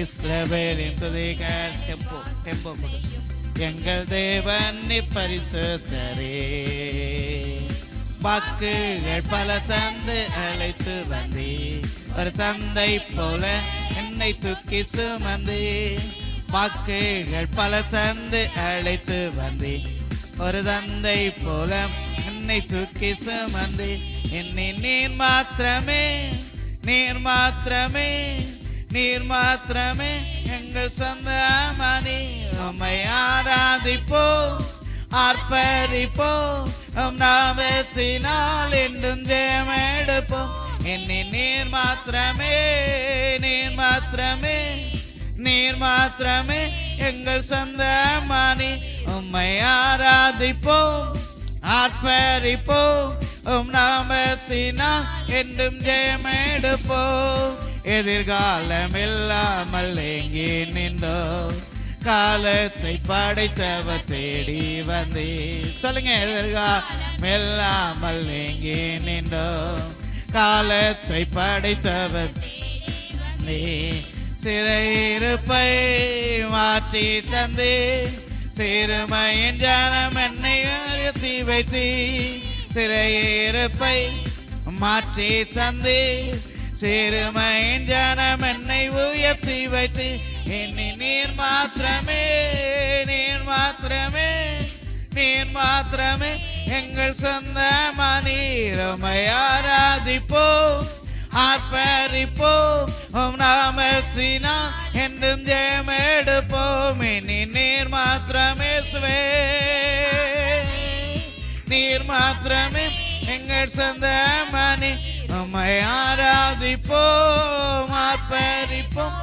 இஸ்ரவேலின் துதிக்க டெம்போ எங்கள் தேவன் பரிசுத்தரே. வாக்குகள் பல தந்து அழைத்து வந்தே, ஒரு தந்தை போல என்னை தூக்கி சுமந்தே. வாக்குகள் பல தந்து அழைத்து வந்தே, ஒரு தந்தை போல என்னை தூக்கி சுமந்தே. என்னை நீர் மாத்திரமே, நீர் மாத்திரமே, நீர் மாத்திரமே எங்கள் சொந்தமானி. உம்மை ஆராதிப்போம், ஆர்ப்பரிப்போம், நாமத்தினால் என்றும் ஜெயமெடுப்போம். என்னை நீர் மாத்திரமே, நீர் மாத்திரமே, நீர் மாத்திரமே எங்கள் சொந்தமானி. உம்மை ஆராதிப்போம், ஆர்ப்பரிப்போம், நாமத்தினால் என்றும் ஜெயமெடுப்போம். எதிர்காலம் இல்லாமல் எங்கே நின்றோ, காலத்தை படைத்தவர் தேடி வந்தே. சொல்லுங்க, எதிர்காலம் இல்லாமல் எங்கே நின்றோ, காலத்தை படைத்தவர் சிறையிருப்பை மாற்றி தந்தே. சிறுமையின் ஜனம் என்னை உயர்த்தி வைத்தே, சிறையிருப்பை மாற்றி தந்தே. சிறுமையின் ஜனம் என்னை உயர்த்தி வைத்து. என்னை நீர் மாத்திரமே, நீர் மாத்திரமே, நீர் மாத்திரமே எங்கள் சொந்தமானீர். உம்மை ஆராதிப்போம், ஆர்ப்பரிப்போம், நாமத்தினால் என்றும் ஜெயமெடுப்போம். என்னை நீர் மாத்திரமே சுவே, நீர் மாத்திரமே எங்கள் சொந்தமானி. உம்மை ஆராதிப்போம், ஆர்ப்பரிப்போம்,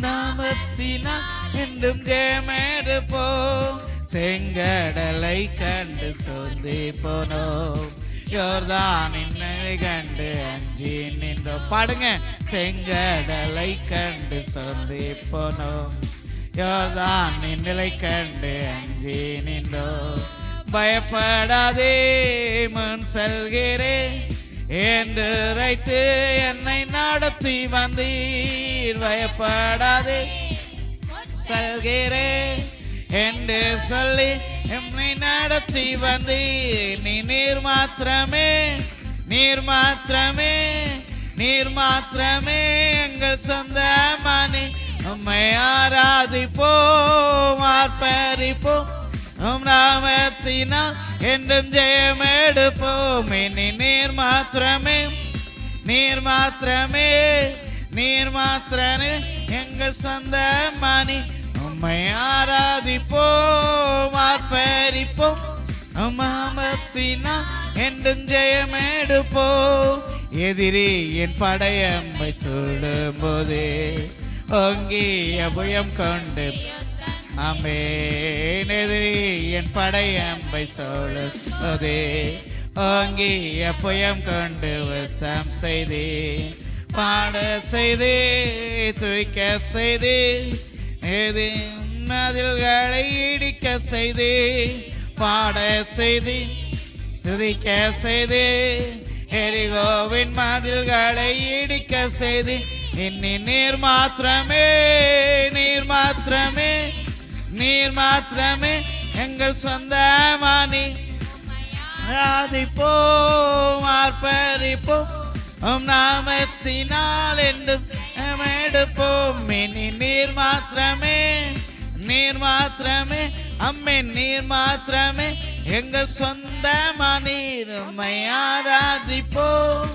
நாமத்தினால் என்றும் ஜெயமெடுப்போம். செங்கடலை கண்டு சோர்ந்து போனோம், யோர்தானின் நிலை கண்டு அஞ்சி நின்றோம். பாடுங்க. செங்கடலை கண்டு சோர்ந்து போனோம், யோர்தானின் நிலை கண்டு அஞ்சி நின்றோம். பயப்படாதே முன் செல்கிறேன் என்று உரைத்து என்னை நடத்தி வந்தீர். பயப்படாதே செல்கிறேன் என்று சொல்லி என்னை நடத்தி வந்தீர். நீ நீர் மாத்திரமே, நீர் மாத்திரமே, நீர் மாத்திரமே எங்கள் சொந்தமானி. உம்மை ஆராதிப்போம், ஆர்ப்பரிப்போம், நாமத்தினால் என்றும் ஜெயமெடுப்போம். இனி நீர் மாத்திரமே, நீர் மாத்திரமே, நீர் மாத்திரமே எங்கள் சொந்தமானி. உம்மை ஆராதிப்போம், ஆர்ப்பரிப்போம், நாமத்தினால் என்றும் ஜெயமெடுப்போம். எதிரி என் படையம்பை சூடும் போது ஓங்கிய புயம் கொண்டு ஆமென். எதிரி என் படையம்பை சூடும்போதே ஓங்கிய புயம் கொண்டு வருத்தம் செய்தே. பாட செய்தே, துதிக்க செய்தே, மதில்களை இடிக்க செய்தே. பாட செய்தே, துதிக்க செய்தே, எரிகோவின் மதில்களை இடிக்க செய்தே. இன்னி நீர் மாத்திரமே, நீர் மாத்திரமே, நீர் மாத்திரமே எங்கள் சொந்தமானி. ஆராதிப்போம், ஆர்ப்பரிப்போம், நாமத்தினால் என்றும் எடுப்போம். இனி நீர் மாத்திரமே, நீர் மாத்திரமே, அம்மன் நீர் மாத்திரமே எங்கள் சொந்தமானீர். உம்மை ஆராதிப்போம்,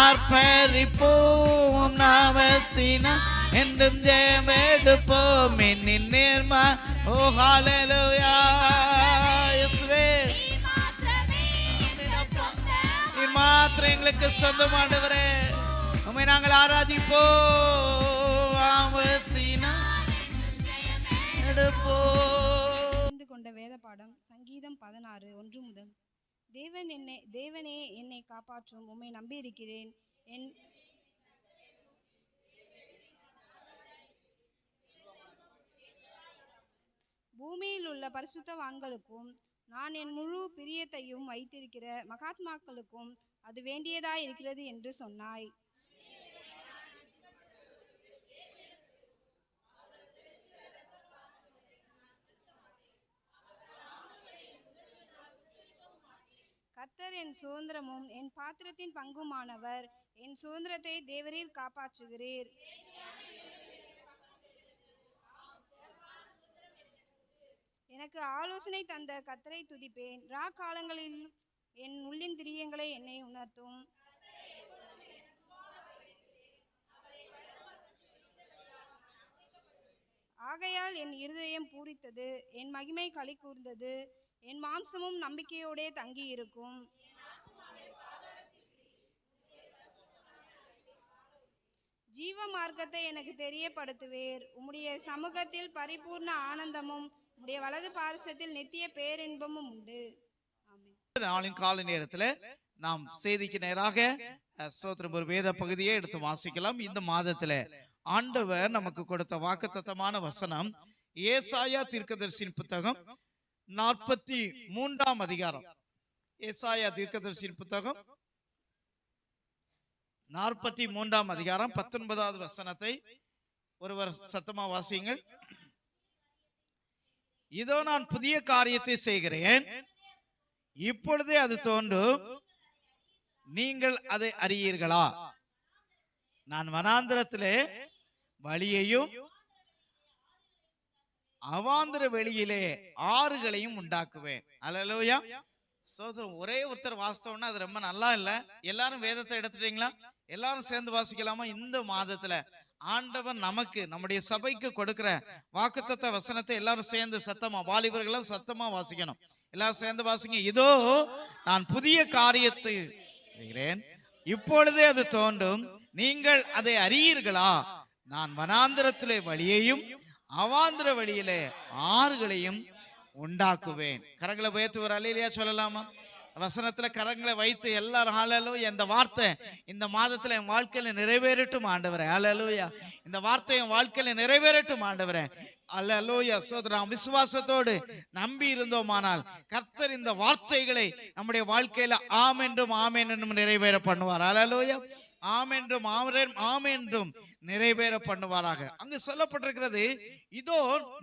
ஆர்ப்பரிப்போம், நாமத்தினால் என்றும் ஜெயமெடுப்போம். இனி நீர் ஓ ஹல்லேலூயா இயேசுவே, நீர் மாத்திரம் எங்களுக்கு சொந்தமானவரே. உம்மை நாங்கள் ஆராதிப்போம், நாமத்தினால் எடுப்போம். கொண்ட வேத பாடம் சங்கீதம் 16:1 முதல். தேவனே என்னை காப்பாற்றும், உம்மை நம்பியிருக்கிறேன். என் பூமியில் உள்ள பரிசுத்தவான்களுக்கும் நான் என் முழு பிரியத்தையும் வைத்திருக்கிற மகாத்மாக்களுக்கும் அது வேண்டியதாய் இருக்கிறது என்று சொன்னாய். கர்த்தர் என் சுதந்திரமும் என் பாத்திரத்தின் பங்குமானவர். என் சுதந்திரத்தை தேவரீர் காப்பாற்றுகிறீர். எனக்கு ஆலோசனை தந்த கர்த்தரை துதிப்பேன். ரா காலங்களில் என் உள்ளின் திரியங்களை என்னை உணர்த்தும். ஆகையால் என் இருதயம் பூரித்தது, என் மகிமை களி கூர்ந்தது, என் மாம்சமும் நம்பிக்கையோடே தங்கி இருக்கும். ஜீவ மார்க்கத்தை எனக்கு தெரியப்படுத்துவேர். உம்முடைய சமூகத்தில் பரிபூர்ண ஆனந்தமும் உம்முடைய வலது பாரசத்தில் நித்திய பேரின்பமும் உண்டு. ஆமென். நாளின் காலை நேரத்தில் நாம் செய்திக்கு நேராக ஸ்தோத்திரம் ஒரு வேத பகுதியை எடுத்து வாசிக்கலாம். இந்த மாதத்துல ஆண்டவர் நமக்கு கொடுத்த வாக்குத்தத்தமான வசனம் ஏசாயா தீர்க்கதரிசியின் புத்தகம் 43ஆம் அதிகாரம். ஏசாயா தீர்க்கதரிசியின் புத்தகம் 43ஆம் அதிகாரம் 19வது வசனத்தை ஒருவர் சத்தமா வாசியுங்கள். இதோ நான் புதிய காரியத்தை செய்கிறேன், இப்பொழுதே அது தோன்றும், நீங்கள் அதை அறியீர்களா? நான் வனாந்திரத்திலே வழியையும் அவாந்திர வெளியிலே ஆறுகளையும் உண்டாக்குவேன். அல்லேலூயா. சோதரம் ஒரே ஒருத்தர் வாசித்தோம்னா அது ரொம்ப நல்லா இல்ல. எல்லாரும் வேதத்தை எடுத்துட்டீங்களா? எல்லாரும் சேர்ந்து வாசிக்கலாமா? இந்த மாதத்துல ஆண்டவர் நமக்கு நம்முடைய சபைக்கு கொடுக்கிற வாக்குத்தத்த வசனத்தை எல்லாரும் சேர்ந்து சத்தமா, வாலிபர்களும் சத்தமா வாசிக்கணும். எல்லாரும் சேர்ந்து வாசிங்க. இதோ நான் புதிய காரியத்தை செய்கிறேன், இப்பொழுதே அது தோன்றும், நீங்கள் அதை அறியீர்களா? நான் வனாந்திரத்திலே வழியையும் அவாந்திர வழியிலே ஆறுகளையும் உண்டாக்குவேன். கரங்களை உயர்த்தி ஒரு அல்லேலூயா சொல்லலாமா? வசனத்துல கரங்களை வைத்து எல்லாரும் ஹல்லேலூயா. இந்த வார்த்தை இந்த மாதத்துல என் வாழ்க்கையில நிறைவேறட்டும் ஆண்டவரே. ஹல்லேலூயா. இந்த வார்த்தை என் வாழ்க்கையில நிறைவேறட்டும் ஆண்டவரே. அல்லேலூயா. சோதரம் விசுவாசத்தோடு நம்பி இருந்தோமானால் கர்த்தர் இந்த வார்த்தைகளை நம்முடைய வாழ்க்கையில ஆம் என்றும் ஆமென் என்றும் நிறைவேற பண்ணுவார். அல்லேலூயா. ஆம் என்றும் ஆம் என்றும் நிறைவேற பண்ணுவாராக. அங்கு சொல்லப்பட்டிருக்கிறது, இதோ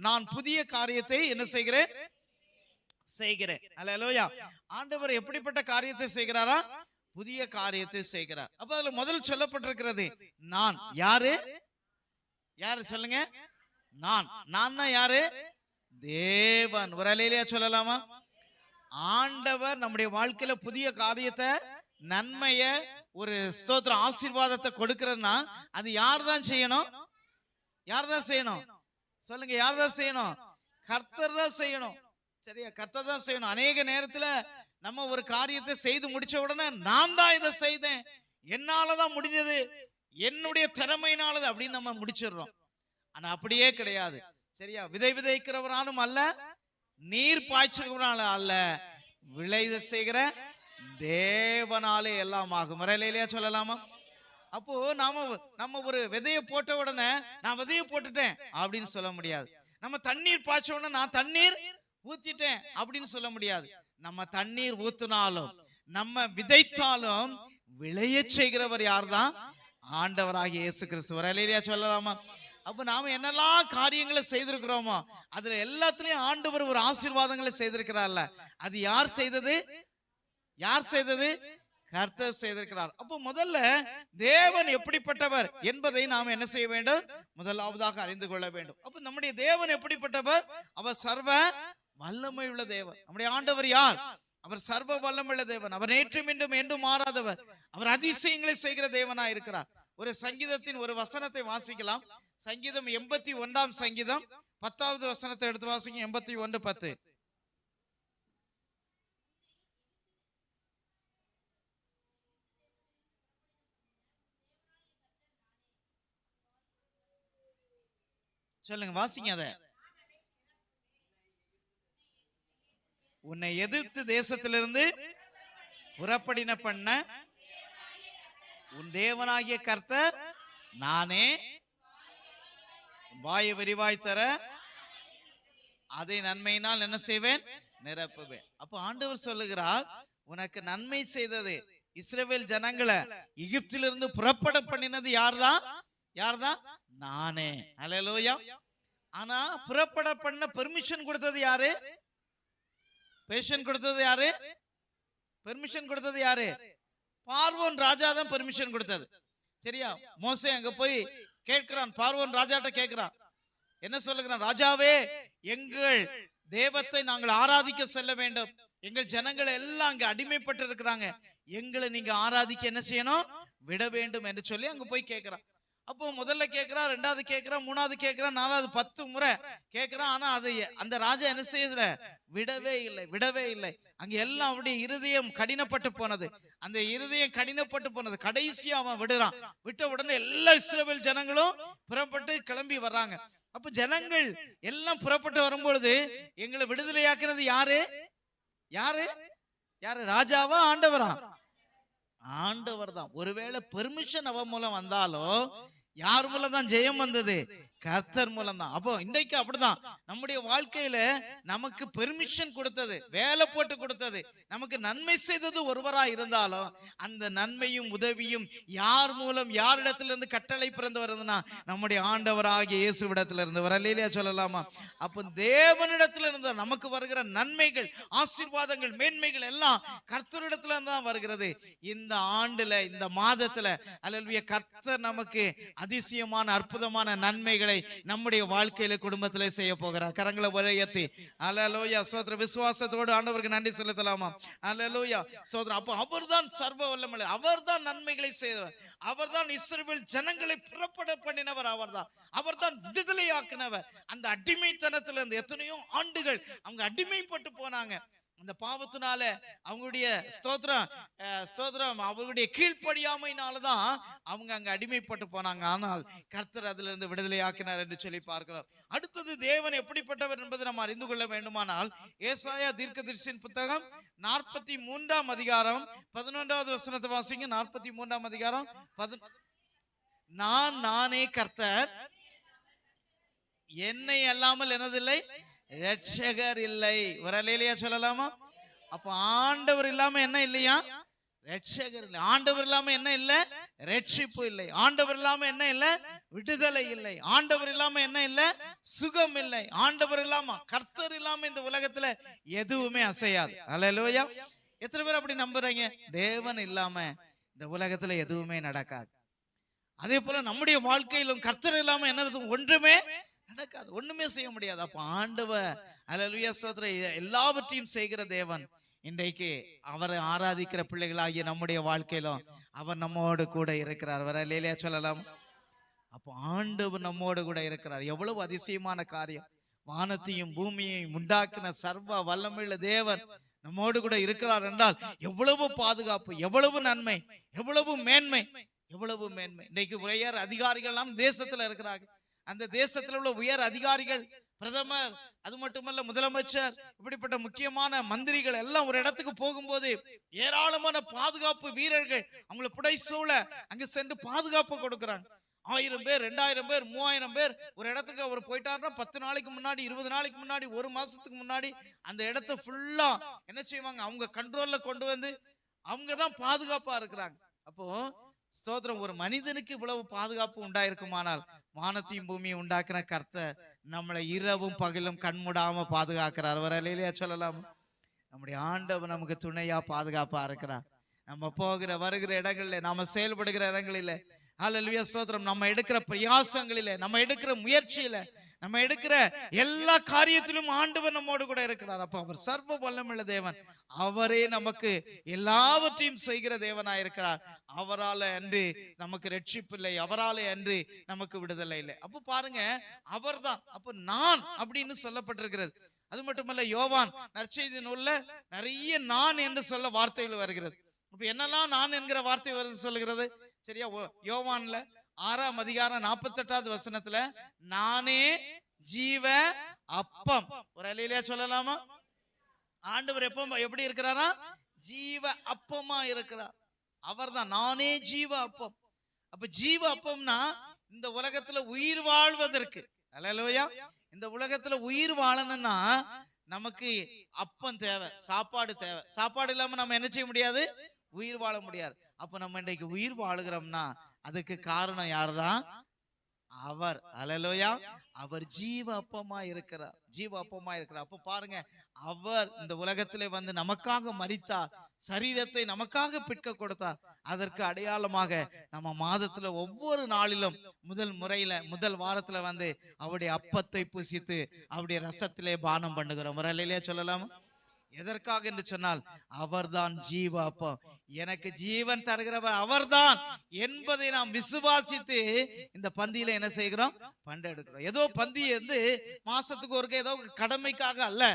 நான் புதிய காரியத்தை என்ன செய்கிறேன்? அல்லேலூயா. ஆண்டவர் எப்படிப்பட்ட காரியத்தை செய்கிறாரா? புதிய காரியத்தை செய்கிறார். அப்ப அதுல முதல் சொல்லப்பட்டிருக்கிறது நான். யாரு? யாரு சொல்லுங்க? நான் யாரு? தேவன். ஒரு அல்லேலூயா சொல்லலாமா? ஆண்டவர் நம்முடைய வாழ்க்கையில புதிய காரியத்தை, நன்மைய, ஒரு ஸ்தோத்திர ஆசீர்வாதத்தை கொடுக்கிறன்னா அது யார் தான் செய்யணும்? யார் தான் செய்யணும்? சொல்லுங்க, யார் தான் செய்யணும்? கர்த்தர் தான் செய்யணும். சரியா? கர்த்தர் தான் செய்யணும். அநேக நேரத்துல நம்ம ஒரு காரியத்தை செய்து முடிச்ச உடனே நான் தான் இதை செய்தேன், என்னாலதான் முடிஞ்சது, என்னுடைய திறமையினாலது அப்படின்னு நம்ம முடிச்சிடுறோம். ஆனா அப்படியே கிடையாது. சரியா? விதை விதைக்கிறவரானும் அல்ல, நீர் பாய்ச்சுகிறவரான அல்ல, விளைத செய்கிற தேவனாலே எல்லாம் ஆகும். மறையிலேயே சொல்லலாமா? அப்போ நம்ம ஒரு விதையை போட்ட உடனே நான் விதையை போட்டுட்டேன் அப்படின்னு சொல்ல முடியாது. நம்ம தண்ணீர் பாய்ச்ச உடனே நான் தண்ணீர் ஊத்திட்டேன் அப்படின்னு சொல்ல முடியாது. நம்ம தண்ணீர் ஊத்தினாலும் நம்ம விதைத்தாலும் விளைய செய்கிறவர் யார்தான்? ஆண்டவராகிய இயேசு கிறிஸ்து. மறையிலேயே சொல்லலாமா? அப்ப நாம என்னெல்லாம் காரியங்களை செய்திருக்கிறோமோ அதுல எல்லாத்துலயும் ஆண்டவர் ஒரு ஆசீர்வாதங்களை செய்திருக்கிறார்ல. அது யார் செய்தது? யார் செய்தது? கர்த்தர் செய்திருக்கிறார். அப்போ முதல்ல தேவன் எப்படிப்பட்டவர் என்பதை நாம் என்ன செய்ய வேண்டும்? முதலாவதாக அறிந்து கொள்ள வேண்டும். அப்ப நம்முடைய தேவன் எப்படிப்பட்டவர்? அவர் சர்வ வல்லமை உள்ள தேவன். நம்முடைய ஆண்டவர் யார்? அவர் சர்வ வல்லமையுள்ள தேவன். அவர் நேற்றும் இன்றும் என்றும் மாறாதவர். அவர் அதிசயங்களை செய்கிற தேவனா இருக்கிறார். ஒரு சங்கீதத்தின் ஒரு வசனத்தை வாசிக்கலாம். சங்கீதம் 81ஆம் சங்கீதம் 10வது வசனத்தை எடுத்து வாசிங்க. 81:10. சொல்லுங்க, வாசிங்க. அத உன்னை எதிர்த்து தேசத்திலிருந்து புறப்படின பண்ண உன் தேவனாகிய கர்த்தர் நானே, வாயை விரிவாய் தர அதை நன்மையினால் என்ன செய்வேன்? நிரப்புவேன். அப்போ ஆண்டவர் சொல்லுகிறார், உனக்கு நன்மை செய்தது இஸ்ரவேல் ஜனங்களை எகிப்திலிருந்து புறப்பட பண்ணினது யார்தான்? யார்தான்? நானே. அல்லேலூயா. ஆனா புறப்பட பண்ண பெர்மிஷன் கொடுத்தது யாரு? பெர்மிஷன் கொடுத்தது யாரு? பெர்மிஷன் கொடுத்தது யாரு? பார்வோன் ராஜா தான் பெர்மிஷன் கொடுத்தது. சரியா? மோசே அங்க போய் கேட்கிறான், பார்வோன் ராஜாட்ட கேட்கிறான், என்ன சொல்லுகிறான்? ராஜாவே, எங்கள் தேவத்தை நாங்கள் ஆராதிக்க செல்ல வேண்டும், எங்கள் ஜனங்கள் எல்லாம் அங்க அடிமைப்பட்டு இருக்கிறாங்க, எங்களை நீங்க ஆராதிக்க என்ன செய்யணும்? விட வேண்டும் என்று சொல்லி அங்க போய் கேட்கிறான். அப்போ முதல்ல கேட்கிறான், ரெண்டாவது கேட்கிறான், மூணாவது கேட்கிறான், நாலாவது 10 முறை கேட்கிறான். ஆனா அது அந்த ராஜா என்ன செய்யல? விடவே இல்லை, விடவே இல்லை. அங்க எல்லாம் அவருடைய இருதயம் கடினப்பட்டு போனது. அந்த இருதயம் கடினப்பட்டு போனது. கடைசியா அவன் விடுறான். விட்ட உடனே எல்லா இஸ்ரவேல் ஜனங்களும் புறப்பட்டு கிளம்பி வர்றாங்க. அப்ப ஜனங்கள் எல்லாம் புறப்பட்டு வரும்பொழுது எங்களை விடுதலையாக்குறது யாரு? யாரு? யாரு? ராஜாவா ஆண்டவரா? ஆண்டவர் தான். ஒருவேளை பெர்மிஷன் அவன் மூலம் வந்தாலும் யார் மூலம் தான் ஜெயம் வந்தது? கர்த்தர் மூலம் தான். அப்போ இன்றைக்கு அப்படிதான் நம்முடைய வாழ்க்கையில நமக்கு பெர்மிஷன் கொடுத்தது, வேலை போட்டு கொடுத்தது, நமக்கு நன்மை செய்தது ஒருவரா இருந்தாலும் அந்த நன்மையும் உதவியும் யார் மூலம், யாரிடத்திலிருந்து கட்டளை பிறந்து வருதுன்னா நம்முடைய ஆண்டவராகிய இயேசுவிடத்திலிருந்து வரலையா சொல்லலாமா? அப்போ தேவனிடத்திலிருந்து நமக்கு வருகிற நன்மைகள், ஆசீர்வாதங்கள், மேன்மைகள் எல்லாம் கர்த்தரிடத்துல இருந்து தான் வருகிறது. இந்த ஆண்டுல, இந்த மாதத்துல அல்லேலூயா, கர்த்தர் நமக்கு அதிசயமான அற்புதமான நன்மைகள் நம்முடைய வாழ்க்கையில குடும்பத்திலே செய்ய போகிறார். கரங்களை உயர்த்தி அல்லேலூயா ஸ்தோத்திரம். விசுவாசத்தோடு ஆண்டவருக்கு நன்றி செலுத்தலாமா? அல்லேலூயா ஸ்தோத்திரம். அப்ப அவர்தான் சர்வ வல்லமை, அவர்தான் நன்மைகளை செய்தவர், அவர்தான் இஸ்ரவேல் ஜனங்களை புறப்பட பண்ணினவர், அவர்தான் விடுதலையாக்கினவர். அந்த அடிமைத்தனத்திலிருந்து எத்தனையோ ஆண்டுகள் அவங்க அடிமைப்பட்டு போனாங்க. அந்த பாவத்தினால அவங்களுடைய ஸ்தோத்திரம் அவங்களுடைய கீழ்ப்படியாமையினாலதான் அவங்க அங்க அடிமைப்பட்டு போனாங்க. ஆனால் கர்த்தர் அதுல இருந்து விடுதலை ஆக்கினார் என்று சொல்லி பார்க்கிறோம். அடுத்தது தேவன் எப்படிப்பட்டவர் என்பதை நாம் அறிந்து கொள்ள வேண்டுமானால் ஏசாயா தீர்க்கதரிசியின் புத்தகம் 43ஆம் அதிகாரம் 11வது வசனத்தை வாசிங்க. 43ஆம் அதிகாரம் நானே கர்த்தர், என்னை அல்லாமல் என்னதில்லை, ரட்சகர் இல்லை. வரலையா சொல்லலாமா? அப்ப ஆண்டவர் இல்லாம என்ன இல்லையா? ரட்சகர் இல்லை. ஆண்டவர் இல்லாம என்ன இல்ல? ரட்சிப்பு இல்லை. ஆண்டவர் இல்லாம என்ன இல்ல? விடுதலை இல்லை. ஆண்டவர் இல்லாம என்ன இல்ல? சுகம் இல்லை. ஆண்டவர் இல்லாம, கர்த்தர் இல்லாம இந்த உலகத்துல எதுவுமே அசையாது. அல்லேலூயா. எத்தனை பேர் அப்படி நம்புறீங்க? தேவன் இல்லாம இந்த உலகத்துல எதுவுமே நடக்காது. அதே போல நம்முடைய வாழ்க்கையிலும் கர்த்தர் இல்லாம என்ன ஒன்றுமே நடக்காது, ஒண்ணுமே செய்ய முடியாது. அப்ப ஆண்டவர் அல்லேலூயா ஸ்தோத்திரம் எல்லாவற்றையும் செய்கிற தேவன் இன்றைக்கு அவரை ஆராதிக்கிற பிள்ளைகளாகிய நம்முடைய வாழ்க்கையிலும் அவர் நம்மோடு கூட இருக்கிறார். வர அல்லேலூயா சொல்லலாம். அப்போ ஆண்டவர் நம்மோடு கூட இருக்கிறார். எவ்வளவு அதிசயமான காரியம்! வானத்தையும் பூமியையும் உண்டாக்கின சர்வ வல்லமையுள்ள தேவன் நம்மோடு கூட இருக்கிறார் என்றால் எவ்வளவு பாதுகாப்பு, எவ்வளவு நன்மை, எவ்வளவு மேன்மை, எவ்வளவு மேன்மை. இன்னைக்கு உயர் அதிகாரிகள் எல்லாம் தேசத்துல இருக்கிறாங்க. அந்த தேசத்தில் உள்ள உயர் அதிகாரிகள், பிரதமர், அது மட்டுமல்ல முதலமைச்சர், இப்படிப்பட்ட முக்கியமான மந்திரிகள் எல்லாம் ஒரு இடத்துக்கு போகும்போது ஏராளமான பாதுகாப்பு வீரர்கள் அவங்களை புடைசூழ அங்க சென்று பாதுகாப்பு கொடுக்கிறாங்க. 1000 பேர், 2000 பேர், 3000 பேர் ஒரு இடத்துக்கு அவர் போயிட்டாருன்னா 10 நாளைக்கு முன்னாடி, 20 நாளைக்கு முன்னாடி, ஒரு மாசத்துக்கு முன்னாடி அந்த இடத்த ஃபுல்லா என்ன செய்வாங்க? அவங்க கண்ட்ரோல்ல கொண்டு வந்து அவங்க தான் பாதுகாப்பா இருக்கிறாங்க. அப்போ ஸ்தோத்திரம், ஒரு மனிதனுக்கு இவ்வளவு பாதுகாப்பு உண்டாயிருக்குமானால் வானத்தையும் பூமியும் உண்டாக்குன கர்த்தர் நம்மளை இரவும் பகலும் கண்மூடாம பாதுகாக்கிறார். வரலையா சொல்லலாம். நம்முடைய ஆண்டவர் நமக்கு துணையா பாதுகாப்பா இருக்கிறார். நம்ம போகிற வருகிற இடங்களில, நாம செயல்படுகிற இடங்களில, அல்லேலூயா ஸ்தோத்திரம், நம்ம எடுக்கிற பிரயாசங்களில, நம்ம எடுக்கிற முயற்சியில, நம்ம எடுக்கிற எல்லா காரியத்திலும் ஆண்டவர் நம்மோடு கூட இருக்கிறார். அப்ப அவர் சர்வ வல்லமையுள்ள தேவன். அவரே நமக்கு எல்லாவற்றையும் செய்கிற தேவனாயிருக்கிறார். அவரால் அன்று நமக்கு ரட்சிப்பு இல்லை, அவராலே அன்று நமக்கு விடுதலை இல்லை. அப்ப பாருங்க, அவர்தான். அப்ப நான் அப்படின்னு சொல்லப்பட்டிருக்கிறது. அது மட்டுமல்ல, யோவான் நற்செய்தி நூல்ல நிறைய நான் என்று சொல்ல வார்த்தைகள் வருகிறது. அப்ப என்னெல்லாம் நான் என்கிற வார்த்தை வருது சொல்லுகிறது? சரியா? யோவான்ல 6ஆம் அதிகாரம் 48வது வசனத்துல நானே ஜீவ அப்பம். ஒரு அல்லேலூயா சொல்லலாமா? ஆண்டவர் எப்படி இருக்கிறாரா? ஜீவ அப்பமா இருக்கிறார். அவர்தான் நானே ஜீவ அப்பம். அப்ப ஜீவ அப்பம்னா இந்த உலகத்துல உயிர் வாழ்வதற்கு, அல்லேலூயா, இந்த உலகத்துல உயிர் வாழணும்னா நமக்கு அப்பம் தேவை, சாப்பாடு தேவை. சாப்பாடு இல்லாம நம்ம என்ன செய்ய முடியாது? உயிர் வாழ முடியாது. அப்ப நம்ம இன்றைக்கு உயிர் வாழுகிறோம்னா அதுக்கு காரணம் யாருதான்? அவர். அல்லேலூயா. அவர் ஜீவ அப்பமா இருக்கிறார், ஜீவ அப்பமா இருக்கிறார். அப்ப பாருங்க, அவர் இந்த உலகத்திலே வந்து நமக்காக மரித்தார், சரீரத்தை நமக்காக பிற்க கொடுத்தார். அதற்கு அடையாளமாக நம்ம மாதத்துல ஒவ்வொரு நாளிலும் முதல் வாரத்துல வந்து அவருடைய அப்பத்தை புசித்து அவருடைய ரசத்திலே பானம் பண்ணுகிறோம். முறையிலே சொல்லலாம். எதற்காக என்று சொன்னால், அவர்தான் ஜீவ அப்பம், எனக்கு ஜீவன் தருகிறவர் அவர்தான் என்பதை நாம் விசுவாசித்து இந்த பந்தியில என்ன செய்கிறோம், பண்டெடுக்கிறோம். ஏதோ பந்தி வந்து மாசத்துக்கு ஒருக்க ஏதோ கடமைக்காக அல்ல,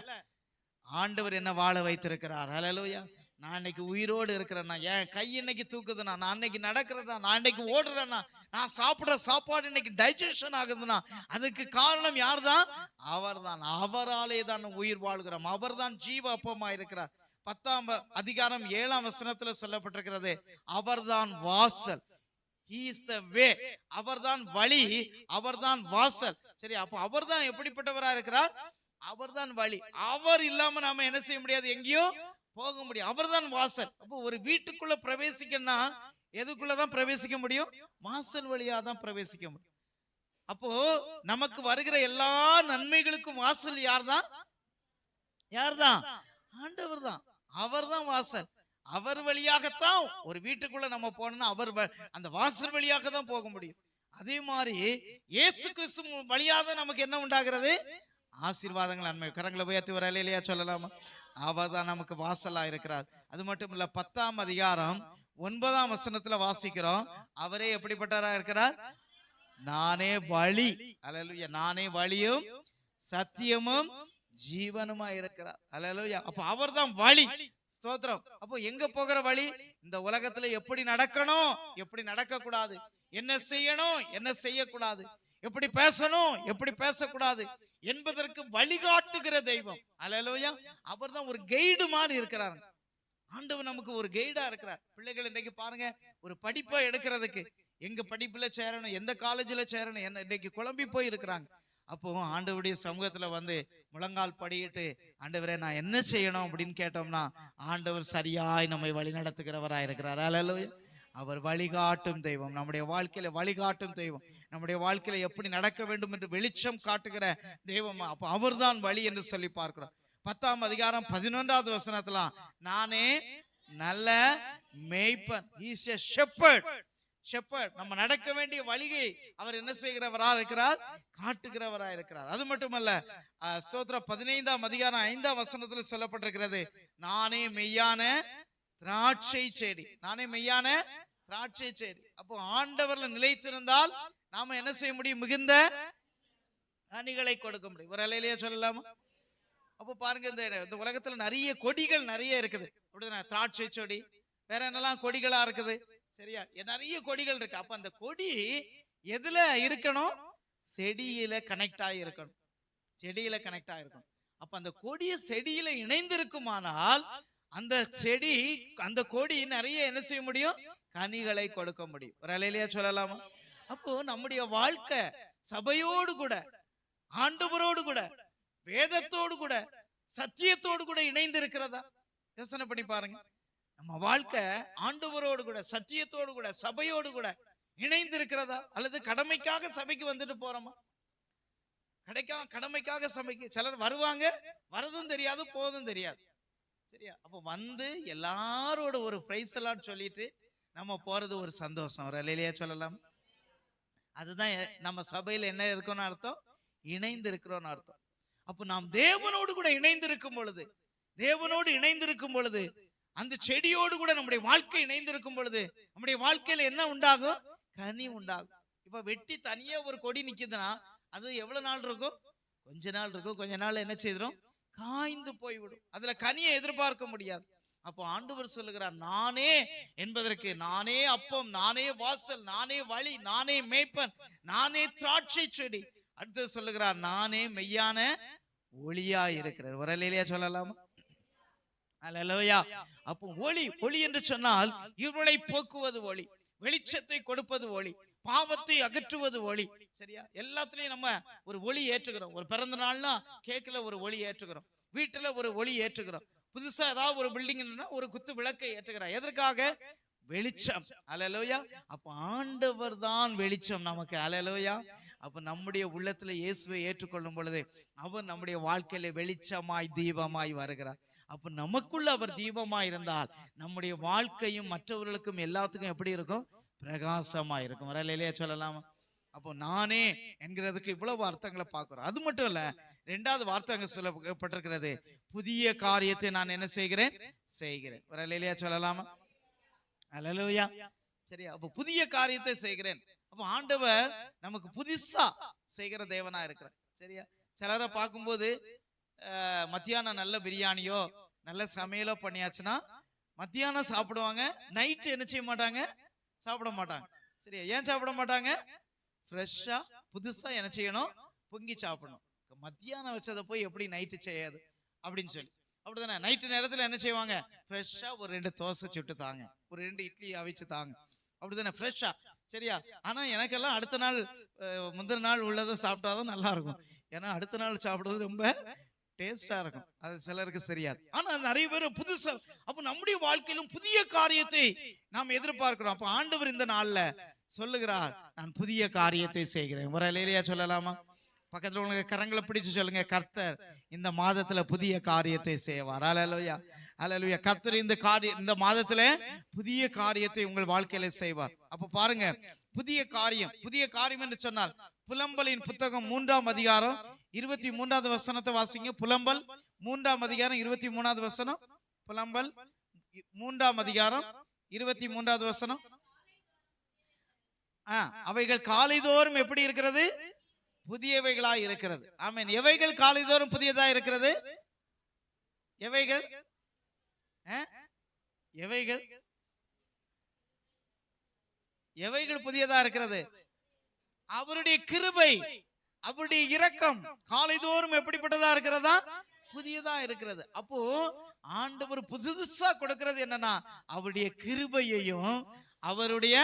ஆண்டவர் என்ன வாழ வைத்திருக்கிறார். ஹல்லேலூயா. நான் இன்னைக்கு உயிரோடு இருக்கிறேன்னா, என் கை இன்னைக்கு தூக்குதுன்னா, நான் இன்னைக்கு நடக்கிறேன்னா, நான் இன்னைக்கு ஓடுறேன்னா, நான் சாப்பிடுற சாப்பாடு இன்னைக்கு டைஜஷன் ஆகுதுன்னா, அதுக்கு காரணம் யார் தான்? அவர் தான். அவராலே தான் உயிர் வாழ்கிறோம். அவர் தான் ஜீவ அப்பமா இருக்கிறார். 10ஆம் அதிகாரம் 7ஆம் வசனத்துல சொல்லப்பட்டிருக்கிறது, அவர்தான் வாசல். He is the way. அவர்தான் வழி, அவர்தான் வாசல். சரி, அப்போ அவர்தான் எப்படிப்பட்டவரா இருக்கிறார்? அவர்தான் வழி. அவர் இல்லாம நாம என்ன செய்ய முடியாது, எங்கேயோ போக முடியும். அவர்தான் வாசல். அப்போ ஒரு வீட்டுக்குள்ள பிரவேசிக்கணும்னா எதுக்குள்ளதான் பிரவேசிக்க முடியும்? வாசல் வழியா தான் பிரவேசிக்க முடியும். அப்போ நமக்கு வருகிற எல்லா நன்மைகளுக்கும் வாசல் யார்தான்? யார்தான்? ஆண்டவர் தான். அவர் தான் வாசல். அவர் வழியாகத்தான் ஒரு வீட்டுக்குள்ள நம்ம போனோம்னா அவர் அந்த வாசல் வழியாக தான் போக முடியும். அதே மாதிரி இயேசு கிறிஸ்து வழியாக நமக்கு என்ன உண்டாகிறது? ஆசீர்வாதங்கள், நன்மை. கரங்களை உயர்த்தி ஒரு அல்லேலூயா சொல்லலாமா? அவர் தான் நமக்கு வாசலா இருக்கிறார். அது மட்டும் இல்ல, 10ஆம் அதிகாரம் 9ஆம் வசனத்துல வாசிக்கிறோம், அவரே எப்படிப்பட்டவரா இருக்கிறார்? நானே வழி. அல்லேலூயா. நானே வழியும் சத்தியமும் ஜீவனுமா இருக்கிறார். அல்லேலூயா. அப்ப அவர் தான் வழி. ஸ்தோத்திரம். அப்போ எங்க போகிற வழி? இந்த உலகத்துல எப்படி நடக்கணும், எப்படி நடக்க கூடாது, என்ன செய்யணும், என்ன செய்யக்கூடாது, எப்படி பேசணும், எப்படி பேசக்கூடாது என்பதற்கு வழிகாட்டுகிற தெய்வம். அல்லேலூயா. அவர் தான் ஒரு கைடு மாதிரி இருக்கிறார். ஆண்டவர் நமக்கு ஒரு கைடா இருக்கிறார். பிள்ளைகள் இன்றைக்கு பாருங்க, ஒரு படிப்பை எடுக்கிறதுக்கு எங்க படிப்புல சேரணும், எந்த காலேஜ்ல சேரணும், என்ன இன்னைக்கு குழம்பி போய் இருக்கிறாங்க. அப்போ ஆண்டவருடைய சமூகத்துல வந்து முழங்கால் படியிட்டு, ஆண்டவரே நான் என்ன செய்யணும் அப்படின்னு கேட்டோம்னா, ஆண்டவர் சரியாய் நம்மை வழி நடத்துகிறவரா இருக்கிறார். அல்லேலூயா. அவர் வழிகாட்டும் தெய்வம், நம்முடைய வாழ்க்கையில வழிகாட்டும் தெய்வம், நம்முடைய வாழ்க்கையில எப்படி நடக்க வேண்டும் என்று வெளிச்சம் காட்டுகிற தெய்வம். அப்ப அவர்தான் வழி என்று சொல்லி பார்க்கிறோம். 10ஆம் அதிகாரம் 11வது வசனத்துல, நானே நல்ல மேய்ப்பன். He is a shepherd. shepherd. நம்ம நடக்க வேண்டிய வழியை அவர் என்ன செய்கிறவரா இருக்கிறார்? காட்டுகிறவரா இருக்கிறார். அது மட்டுமல்ல, ஸ்தோத்திரம், 15ஆம் அதிகாரம் 5ஆம் வசனத்துல சொல்லப்பட்டிருக்கிறது, நானே மெய்யான திராட்சை செடி. நானே மெய்யான திராட்சை செடி. அப்போ ஆண்டவர்ல நிலைத்திருந்தால் நாம என்ன செய்ய முடியும்? மிகுந்த கனிகளை கொடுக்க முடியும். ஒரு அல்லேலூயா சொல்லலாமா? அப்போ பாருங்க, இந்த உலகத்துல நிறைய கொடிகள் நிறைய இருக்குது. திராட்சை செடி, வேற என்னெல்லாம் கொடிகளா இருக்குது, சரியா? நிறைய கொடிகள் இருக்கு. அப்ப அந்த கொடி எதுல இருக்கணும்? செடியில கனெக்ட் ஆகி இருக்கணும். செடியில கனெக்ட் ஆகிருக்கணும். அப்ப அந்த கொடிய செடியில இணைந்திருக்குமானால் அந்த செடி, அந்த கொடி நிறைய என்ன செய்ய முடியும்? கனிகளை கொடுக்க முடியும். ஒரு அல்லேலூயா சொல்லலாமா? அப்போ நம்முடைய வாழ்க்கை சபையோடு கூட, ஆண்டவரோடு கூட, வேதத்தோடு கூட, சத்தியத்தோடு கூட இணைந்து இருக்கிறதா? யோசனை பண்ணி பாருங்க. நம்ம வாழ்க்கை ஆண்டவரோடு கூட, சத்தியத்தோடு கூட, சபையோடு கூட இணைந்து இருக்கிறதா? அல்லது கடமைக்காக சபைக்கு வந்துட்டு போறோமா? கடமைக்காக சபைக்கு சிலர் வருவாங்க, வரதும் தெரியாது, போதும் தெரியாது, சரியா? அப்ப வந்து எல்லாரோட ஒரு பிரைஸ் எல்லாம் சொல்லிட்டு நம்ம போறது ஒரு சந்தோஷம். ஒரு அல்லேலூயா சொல்லலாம். அதுதான் நம்ம சபையில என்ன இருக்கும்னு அர்த்தம்? இணைந்து இருக்கிறோம்னு அர்த்தம். அப்ப நாம் தேவனோடு கூட இணைந்திருக்கும் பொழுது, தேவனோடு இணைந்திருக்கும் பொழுது, அந்த செடியோடு கூட நம்முடைய வாழ்க்கை இணைந்திருக்கும் பொழுது நம்முடைய வாழ்க்கையில என்ன உண்டாகும்? கனி உண்டாகும். இப்ப வெட்டி தனியா ஒரு கொடி நிக்குதுன்னா அது எவ்வளவு நாள் இருக்கும்? கொஞ்ச நாள் இருக்கும். கொஞ்ச நாள் என்ன செய்திரும்? காய்ந்து போய்விடும். அதுல கனியை எதிர்பார்க்க முடியாது. அப்போ ஆண்டவர் சொல்லுகிறார், நானே என்பதற்கு நானே அப்பம், நானே வாசல், நானே வழி, நானே மேய்ப்பன், நானே திராட்சை செடி. அடுத்து சொல்லுகிறார், நானே மெய்யான ஒளியா இருக்கிறார். ஒரு அல்லேலூயா சொல்லலாமா? அல்லேலூயா. அப்போ ஒளி, ஒளி என்று சொன்னால் இருளை போக்குவது ஒளி, வெளிச்சத்தை கொடுப்பது ஒளி, பாவத்தை அகற்றுவது ஒளி, சரியா? எல்லாத்துலயும் நம்ம ஒரு ஒளி ஏற்றுகிறோம். ஒரு பிறந்த நாள்னா கேக்ல ஒரு ஒளி ஏற்றுகிறோம், வீட்டுல ஒரு ஒளி ஏற்றுகிறோம், புதுசா ஏதாவது ஒரு பில்டிங்னா ஒரு குத்து விளக்கை ஏற்றுகிறோம். எதற்காக? வெளிச்சம். அல்லேலூயா. அப்ப ஆண்டவர் தான் வெளிச்சம் நமக்கு. அல்லேலூயா. அப்ப நம்முடைய உள்ளத்துல இயேசுவை ஏற்றுக்கொள்ளும் பொழுது அவர் நம்முடைய வாழ்க்கையில வெளிச்சமாய் தீபமாய் வருகிறார். அப்ப நமக்குள்ள அவர் தீபமாய் இருந்தால் நம்முடைய வாழ்க்கையும் மற்றவர்களுக்கும் எல்லாத்துக்கும் எப்படி இருக்கும்? பிரகாசமா இருக்கும். வரலையிலேயே சொல்லலாமா? அப்போ நானே என்கிறதுக்கு இவ்வளவு அர்த்தங்களை பார்க்கிறோம். அது மட்டும் இல்ல, 2வது வார்த்தை அங்க சொல்லப்பட்டிருக்கிறது, புதிய காரியத்தை நான் என்ன செய்கிறேன்? செய்கிறேன். வரலையிலேயே சொல்லலாமா? அல்லேலூயா. சரியா? அப்ப புதிய காரியத்தை செய்கிறேன். அப்ப ஆண்டவர் நமக்கு புதுசா செய்கிற தேவனா இருக்கிறார். சரியா? சிலரை பார்க்கும்போது மத்தியானம் நல்ல பிரியாணியோ நல்ல சமையலோ பண்ணியாச்சுன்னா மத்தியானம் சாப்பிடுவாங்க, நைட்டு என்ன செய்ய மாட்டாங்க? சாப்பிட மாட்டாங்க. சரியா? ஏன் சாப்பிட மாட்டாங்க? ஃப்ரெஷ்ஷா புதுசா என்ன செய்யணும்? பொங்கி சாப்பிடணும். மத்தியானம் வச்சதை போய் எப்படி நைட்டு செய்யாது அப்படின்னு சொல்லி, அப்படிதானே? நைட்டு நேரத்தில் என்ன செய்வாங்க? ஃப்ரெஷ்ஷா ஒரு 2 தோசை சுட்டு தாங்க, ஒரு 2 இட்லி அவிச்சு தாங்க, அப்படிதானே? ஃப்ரெஷ்ஷா. சரியா? ஆனா எனக்கெல்லாம் அடுத்த நாள் முந்தின நாள் உள்ளதை சாப்பிட்டாதான் நல்லா இருக்கும். ஏன்னா அடுத்த நாள் சாப்பிடுறது ரொம்ப டேஸ்டா இருக்கும். அது சிலருக்கு சரியாது. ஆனா நிறைய பேர் புதுசா, அப்ப நம்முடைய வாழ்க்கையிலும் புதிய காரியத்தை நாம் எதிர்பார்க்கிறோம். அப்ப ஆண்டவர் இந்த நாள்ல சொல்லுகிறார், நான் புதிய காரியத்தை செய்கிறேன். ஒரு அல்லேலூயா சொல்லலாமா? பக்கத்துல உங்களுக்கு கரங்களை பிடிச்சு சொல்லுங்க, கர்த்தர் இந்த மாதத்துல புதிய காரியத்தை செய்வார். அல்லேலூயா, அல்லேலூயா. கர்த்தர் இந்த மாதத்துல புதிய காரியத்தை உங்கள் வாழ்க்கையில செய்வார். அப்ப பாருங்க, புதிய காரியம் என்று சொன்னால் புலம்பலின் புத்தகம் 3ஆம் அதிகாரம் 23வது வசனத்தை வாசிங்க. புலம்பல் 3ஆம் அதிகாரம் 23வது வசனம். புலம்பல் 3ஆம் அதிகாரம் 23வது வசனம். அவைகள் காலைதோறும் எப்படி இருக்கிறது? புதியவைகளாய் இருக்கிறது. ஆமென். எவைகள் காலைதோறும் புதியதா இருக்கிறது? எவைகள்? எவைகள் புதியதா இருக்கிறது? அவருடைய கிருபை, அவருடைய இரக்கம் காலைதோறும் எப்படிப்பட்டதா இருக்கிறதா? புதியதா இருக்கிறது. அப்போ ஆண்டவர் புதுசா கொடுக்கிறது என்னன்னா அவருடைய கிருபையையும் அவருடைய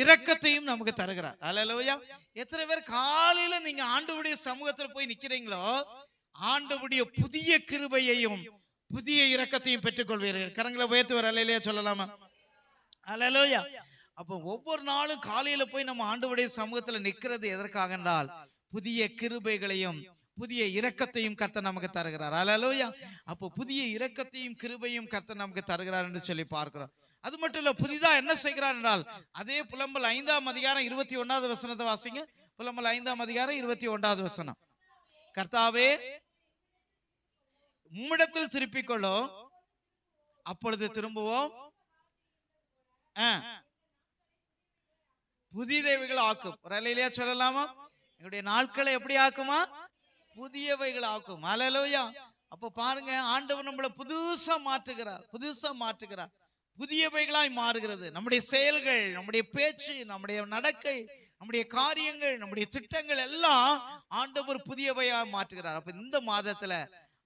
இரக்கத்தையும் நமக்கு தருகிறார். அல்லேலூயா. எத்தனை பேர் காலையில நீங்க ஆண்டவருடைய சமூகத்துல போய் நிக்கிறீங்களோ ஆண்டவருடைய புதிய கிருபையையும் புதிய இரக்கத்தையும் பெற்றுக் கொள்வீர்கள்? கரங்களை உயர்த்துவார். அல்லேலூயா சொல்லலாமா? அல்லேலூயா. அப்போ ஒவ்வொரு நாளும் காலையில போய் நம்ம ஆண்டவருடைய சமூகத்துல நிக்கிறது எதற்காக என்றால் புதிய கிருபைகளையும் புதிய இரக்கத்தையும் கர்த்தர் நமக்கு தருகிறார். அல்லேலூயா. அப்போ புதிய இரக்கத்தையும் கிருபையும் கர்த்தர் நமக்கு தருகிறார் என்று சொல்லி பார்க்கிறோம். அது மட்டும் இல்ல, புதிதா என்ன செய்கிறார் என்றால் அதே புலம்பல் 5ஆம் அதிகாரம் 21வது வசனத்தை வாசிங்க. புலம்பல் 5ஆம் அதிகாரம் 21வது வசனம். கர்த்தாவே உம்மிடத்தில் திருப்பிக் கொள்ளும், அப்பொழுது திரும்புவோம், புதியவைகள் ஆக்கும். ஒரு அல்லேலூயா சொல்லலாமா? என்னுடைய நாட்களை எப்படி ஆக்குமா? புதியவைகள் ஆக்கும். அல்லேலூயா. அப்ப பாருங்க, ஆண்டவர் நம்மளை புதுசா மாற்றுகிறார், புதியவைகளாய் மாறுகிறது. நம்முடைய செயல்கள், நம்முடைய பேச்சு, நம்முடைய நடக்கை, நம்முடைய காரியங்கள், நம்முடைய திட்டங்கள் எல்லாம் ஆண்டவர் புதியவையாய் மாற்றுகிறார். அப்ப இந்த மாதத்துல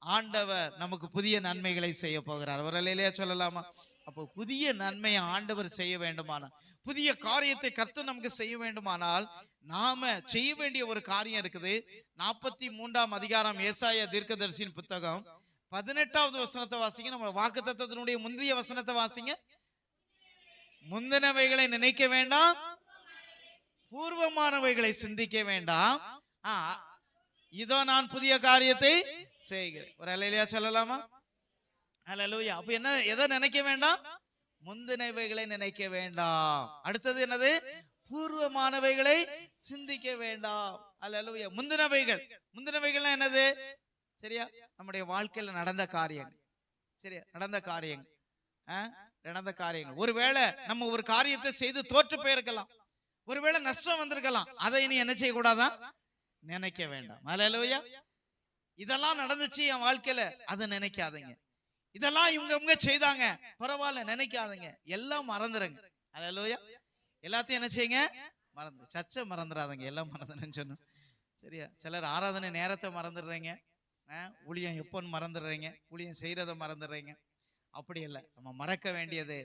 ஆண்டவர் நமக்கு புதிய நன்மைகளை செய்ய போகிறார். ஒரு அல்லேலூயா சொல்லலாமா? அப்போ புதிய நன்மையை ஆண்டவர் செய்ய வேண்டுமானால், புதிய காரியத்தை கர்த்தர் நமக்கு செய்ய வேண்டுமானால் நாம செய்ய வேண்டிய ஒரு காரியம் இருக்குது. 43ஆம் அதிகாரம் ஏசாயா தீர்க்கதரிசியின் புத்தகம் 18வது வசனத்தை வாசிங்க. நம்ம வாக்குத்தத்தத்தினுடைய முந்தைய வசனத்தை வாசிங்க. முந்தினவைகளை நினைக்க வேண்டாம், பூர்வமானவைகளை சிந்திக்க வேண்டாம், இதோ நான் புதிய காரியத்தை செய்கிறேன். ஒரு அல்லேலூயா சொல்லலாமா? அல்லேலூயா. அப்ப என்ன, எதை நினைக்க வேண்டாம்? முந்தினவைகளை நினைக்க வேண்டாம். அடுத்தது என்னது? பூர்வமானவைகளை சிந்திக்க வேண்டாம். அல்லேலூயா. முந்தினவைகள் என்னது? சரியா? நம்முடைய வாழ்க்கையில நடந்த காரியங்கள். சரியா? நடந்த காரியங்கள். ஒருவேளை நம்ம ஒரு காரியத்தை செய்து தோற்று போயிருக்கலாம், ஒருவேளை நஷ்டம் வந்திருக்கலாம். அதை இனி என்ன செய்ய கூடாதா? நினைக்க வேண்டாம். அல்லேலூயா. இதெல்லாம் நடந்துச்சு என் வாழ்க்கையில, அதை நினைக்காதீங்க. இதெல்லாம் இவங்க செய்தாங்க, பரவாயில்ல, நினைக்காதீங்க. எல்லாம் மறந்துடுங்க. அல்லேலூயா. எல்லாத்தையும் என்ன செய்யுங்க? மறந்து. சர்ச்சை மறந்துடாதீங்க, எல்லாம் மறந்துடுன்னு சொன்னோம். சரியா? சிலர் ஆராதனை நேரத்தை மறந்துடுறீங்க, ஊழியம் எப்போன்னு மறந்துடுறீங்க, ஊழியம் செய்யறதை மறந்துடுறீங்க. அப்படி இல்லை, நம்ம மறக்க வேண்டியது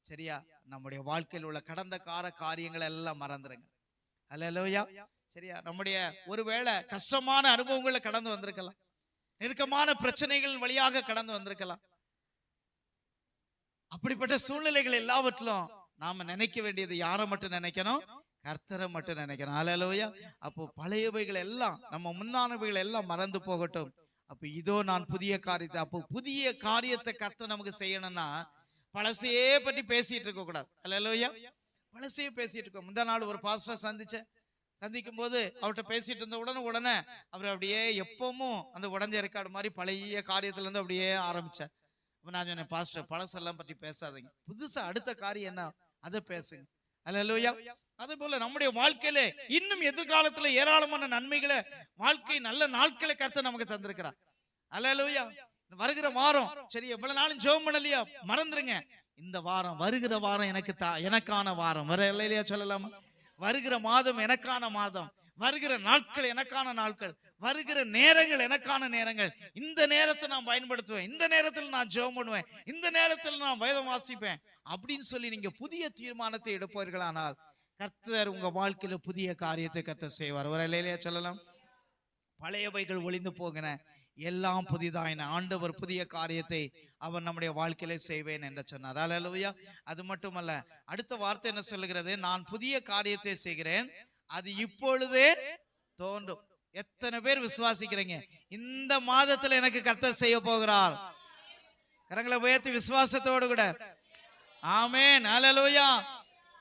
சரியா நம்முடைய வாழ்க்கையில் உள்ள கடந்த காரியங்களை எல்லாம் மறந்துடுங்க. அல்லேலூயா. சரியா? நம்முடைய ஒருவேளை கஷ்டமான அனுபவங்களை கடந்து வந்திருக்கலாம், நெருக்கமான பிரச்சனைகள் வழியாக கடந்து வந்திருக்கலாம். அப்படிப்பட்ட சூழ்நிலைகள் எல்லாவற்றிலும் நாம நினைக்க வேண்டியது யாரை மட்டும் நினைக்கணும்? கர்த்தரை மட்டும் நினைக்கிறோம். ஹல்லேலூயா. அப்போ பழையவைகள் எல்லாம், நம்ம முன்னானவைகள் எல்லாம் மறந்து போகட்டும். அப்ப இதோ நான் புதிய காரியத்தை, அப்போ புதிய காரியத்தை கர்த்தர் நமக்கு செய்யணும்னா பழசையே பற்றி பேசிட்டு இருக்க கூடாது. ஹல்லேலூயா. பழசையே பேசிட்டு இருக்கோம். முந்தா நாள் ஒரு பாஸ்டரை சந்திக்கும் போது அவர்கிட்ட பேசிட்டு இருந்த உடனே அவர் அப்படியே எப்பவும் அந்த உடஞ்ச ரெக்கார்டு மாதிரி பழைய காரியத்துல இருந்து அப்படியே ஆரம்பிச்சார். அப்ப நான் சொன்னேன், பாஸ்டர் பழசெல்லாம் பற்றி பேசாதீங்க, புதுசா அடுத்த காரியம் என்ன அதை பேசுங்க. ஹல்லேலூயா. அதே போல நம்முடைய வாழ்க்கையில இன்னும் எதிர்காலத்துல ஏராளமான நன்மைகளை, வாழ்க்கை நல்ல நாட்களை கர்த்தர் நமக்கு தந்திருக்கிறார். ஹல்லேலூயா. வருகிற வாரம், சரி எவ்வளவு நாளும் ஜெபம் பண்ணலையா, மறந்துருங்க. இந்த வாரம், வருகிற வாரம் எனக்கான வாரம். வர இல்லையா சொல்லலாமா? வருகிற மாதம் எனக்கான மாதம், வருகிற நாட்கள் எனக்கான நாட்கள், வருகிற நேரங்கள் எனக்கான நேரங்கள். இந்த நேரத்தை நான் பயன்படுத்துவேன், இந்த நேரத்தில் நான் ஜெபம் பண்ணுவேன், இந்த நேரத்தில் நான் வேதம் வாசிப்பேன் அப்படின்னு சொல்லி நீங்க புதிய தீர்மானத்தை எடுப்பீர்களானால் கர்த்தர் உங்க வாழ்க்கையில புதிய காரியத்தை கர்த்தர் செய்வார். ஒரு இல்லையா சொல்லலாம்? பழையவைகள் ஒளிந்து போகின, எல்லாம் புதிதாயின. ஆண்டவர் புதிய காரியத்தை அவர் நம்முடைய வாழ்க்கையில செய்வேன் என்று சொன்னார். ஹல்லேலூயா. அது மட்டுமல்ல, அடுத்த வார்த்தை என்ன சொல்லுகிறது? நான் புதிய காரியத்தை செய்கிறேன், அது இப்பொழுதே தோன்றும். எத்தனை பேர் விசுவாசிக்கிறீங்க இந்த மாதத்துல எனக்கு கர்த்தர் செய்ய போகிறார்? கரங்களை உயர்த்தி விசுவாசத்தோடு கூட ஆமென். ஹல்லேலூயா.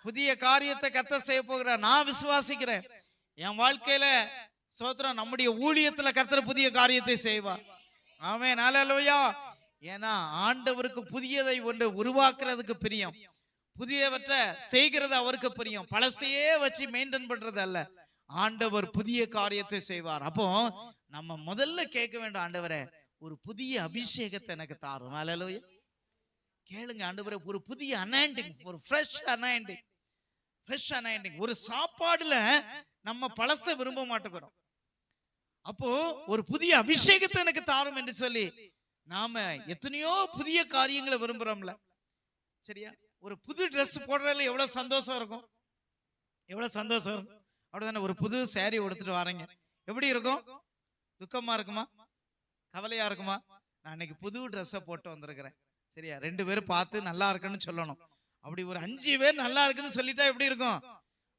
புதிய காரியத்தை கர்த்தர் செய்ய போகிறார். நான் விசுவாசிக்கிறேன். என் வாழ்க்கையில ஸ்தோத்திரம், நம்முடைய ஊழியத்துல கர்த்தர் புதிய காரியத்தை செய்வார். ஆமென். ஹல்லேலூயா. ஏன்னா ஆண்டவருக்கு புதியதை ஒன்று உருவாக்குறதுக்கு பிரியம், புதியவற்றை செய்கிறது அவருக்கு பிரியம். பழசையே வச்சு மெயின்டைன் பண்றது அல்ல, ஆண்டவர் புதிய காரியத்தை செய்வார். அப்போ நம்ம முதல்ல கேட்க வேண்டும், ஆண்டவரே ஒரு புதிய அபிஷேகத்தை எனக்கு தாரும். ஹல்லேலூயா. கேளுங்க, ஆண்டவரே ஒரு புதிய அனாயிண்டிங், ஒரு ஃப்ரெஷ் அனாயிண்டிங். Fresh anointing. ஒரு சாப்பாடுல நம்ம பழச விரும்ப மாட்டேங்கிறோம். அப்போ ஒரு புதிய அபிஷேகத்தை எனக்கு தாரும் என்று சொல்லி நாம எத்தனையோ புதிய காரியங்களை விரும்புறோம்ல. சரியா? ஒரு புது ட்ரெஸ் போடுறதுல எவ்வளவு சந்தோஷம் இருக்கும், எவ்வளவு சந்தோஷம் இருக்கும். அப்படிதானே? ஒரு புது சேரீ உடுத்துட்டு வரீங்க, எப்படி இருக்கும்? துக்கமா இருக்குமா, கவலையா இருக்குமா? நான் இன்னைக்கு புது ட்ரெஸ்ஸை போட்டு வந்திருக்கிறேன். சரியா? 2 பேரும் பார்த்து நல்லா இருக்குன்னு சொல்லணும். அப்படி ஒரு 5 பேர் நல்லா இருக்குன்னு சொல்லிட்டா எப்படி இருக்கும்?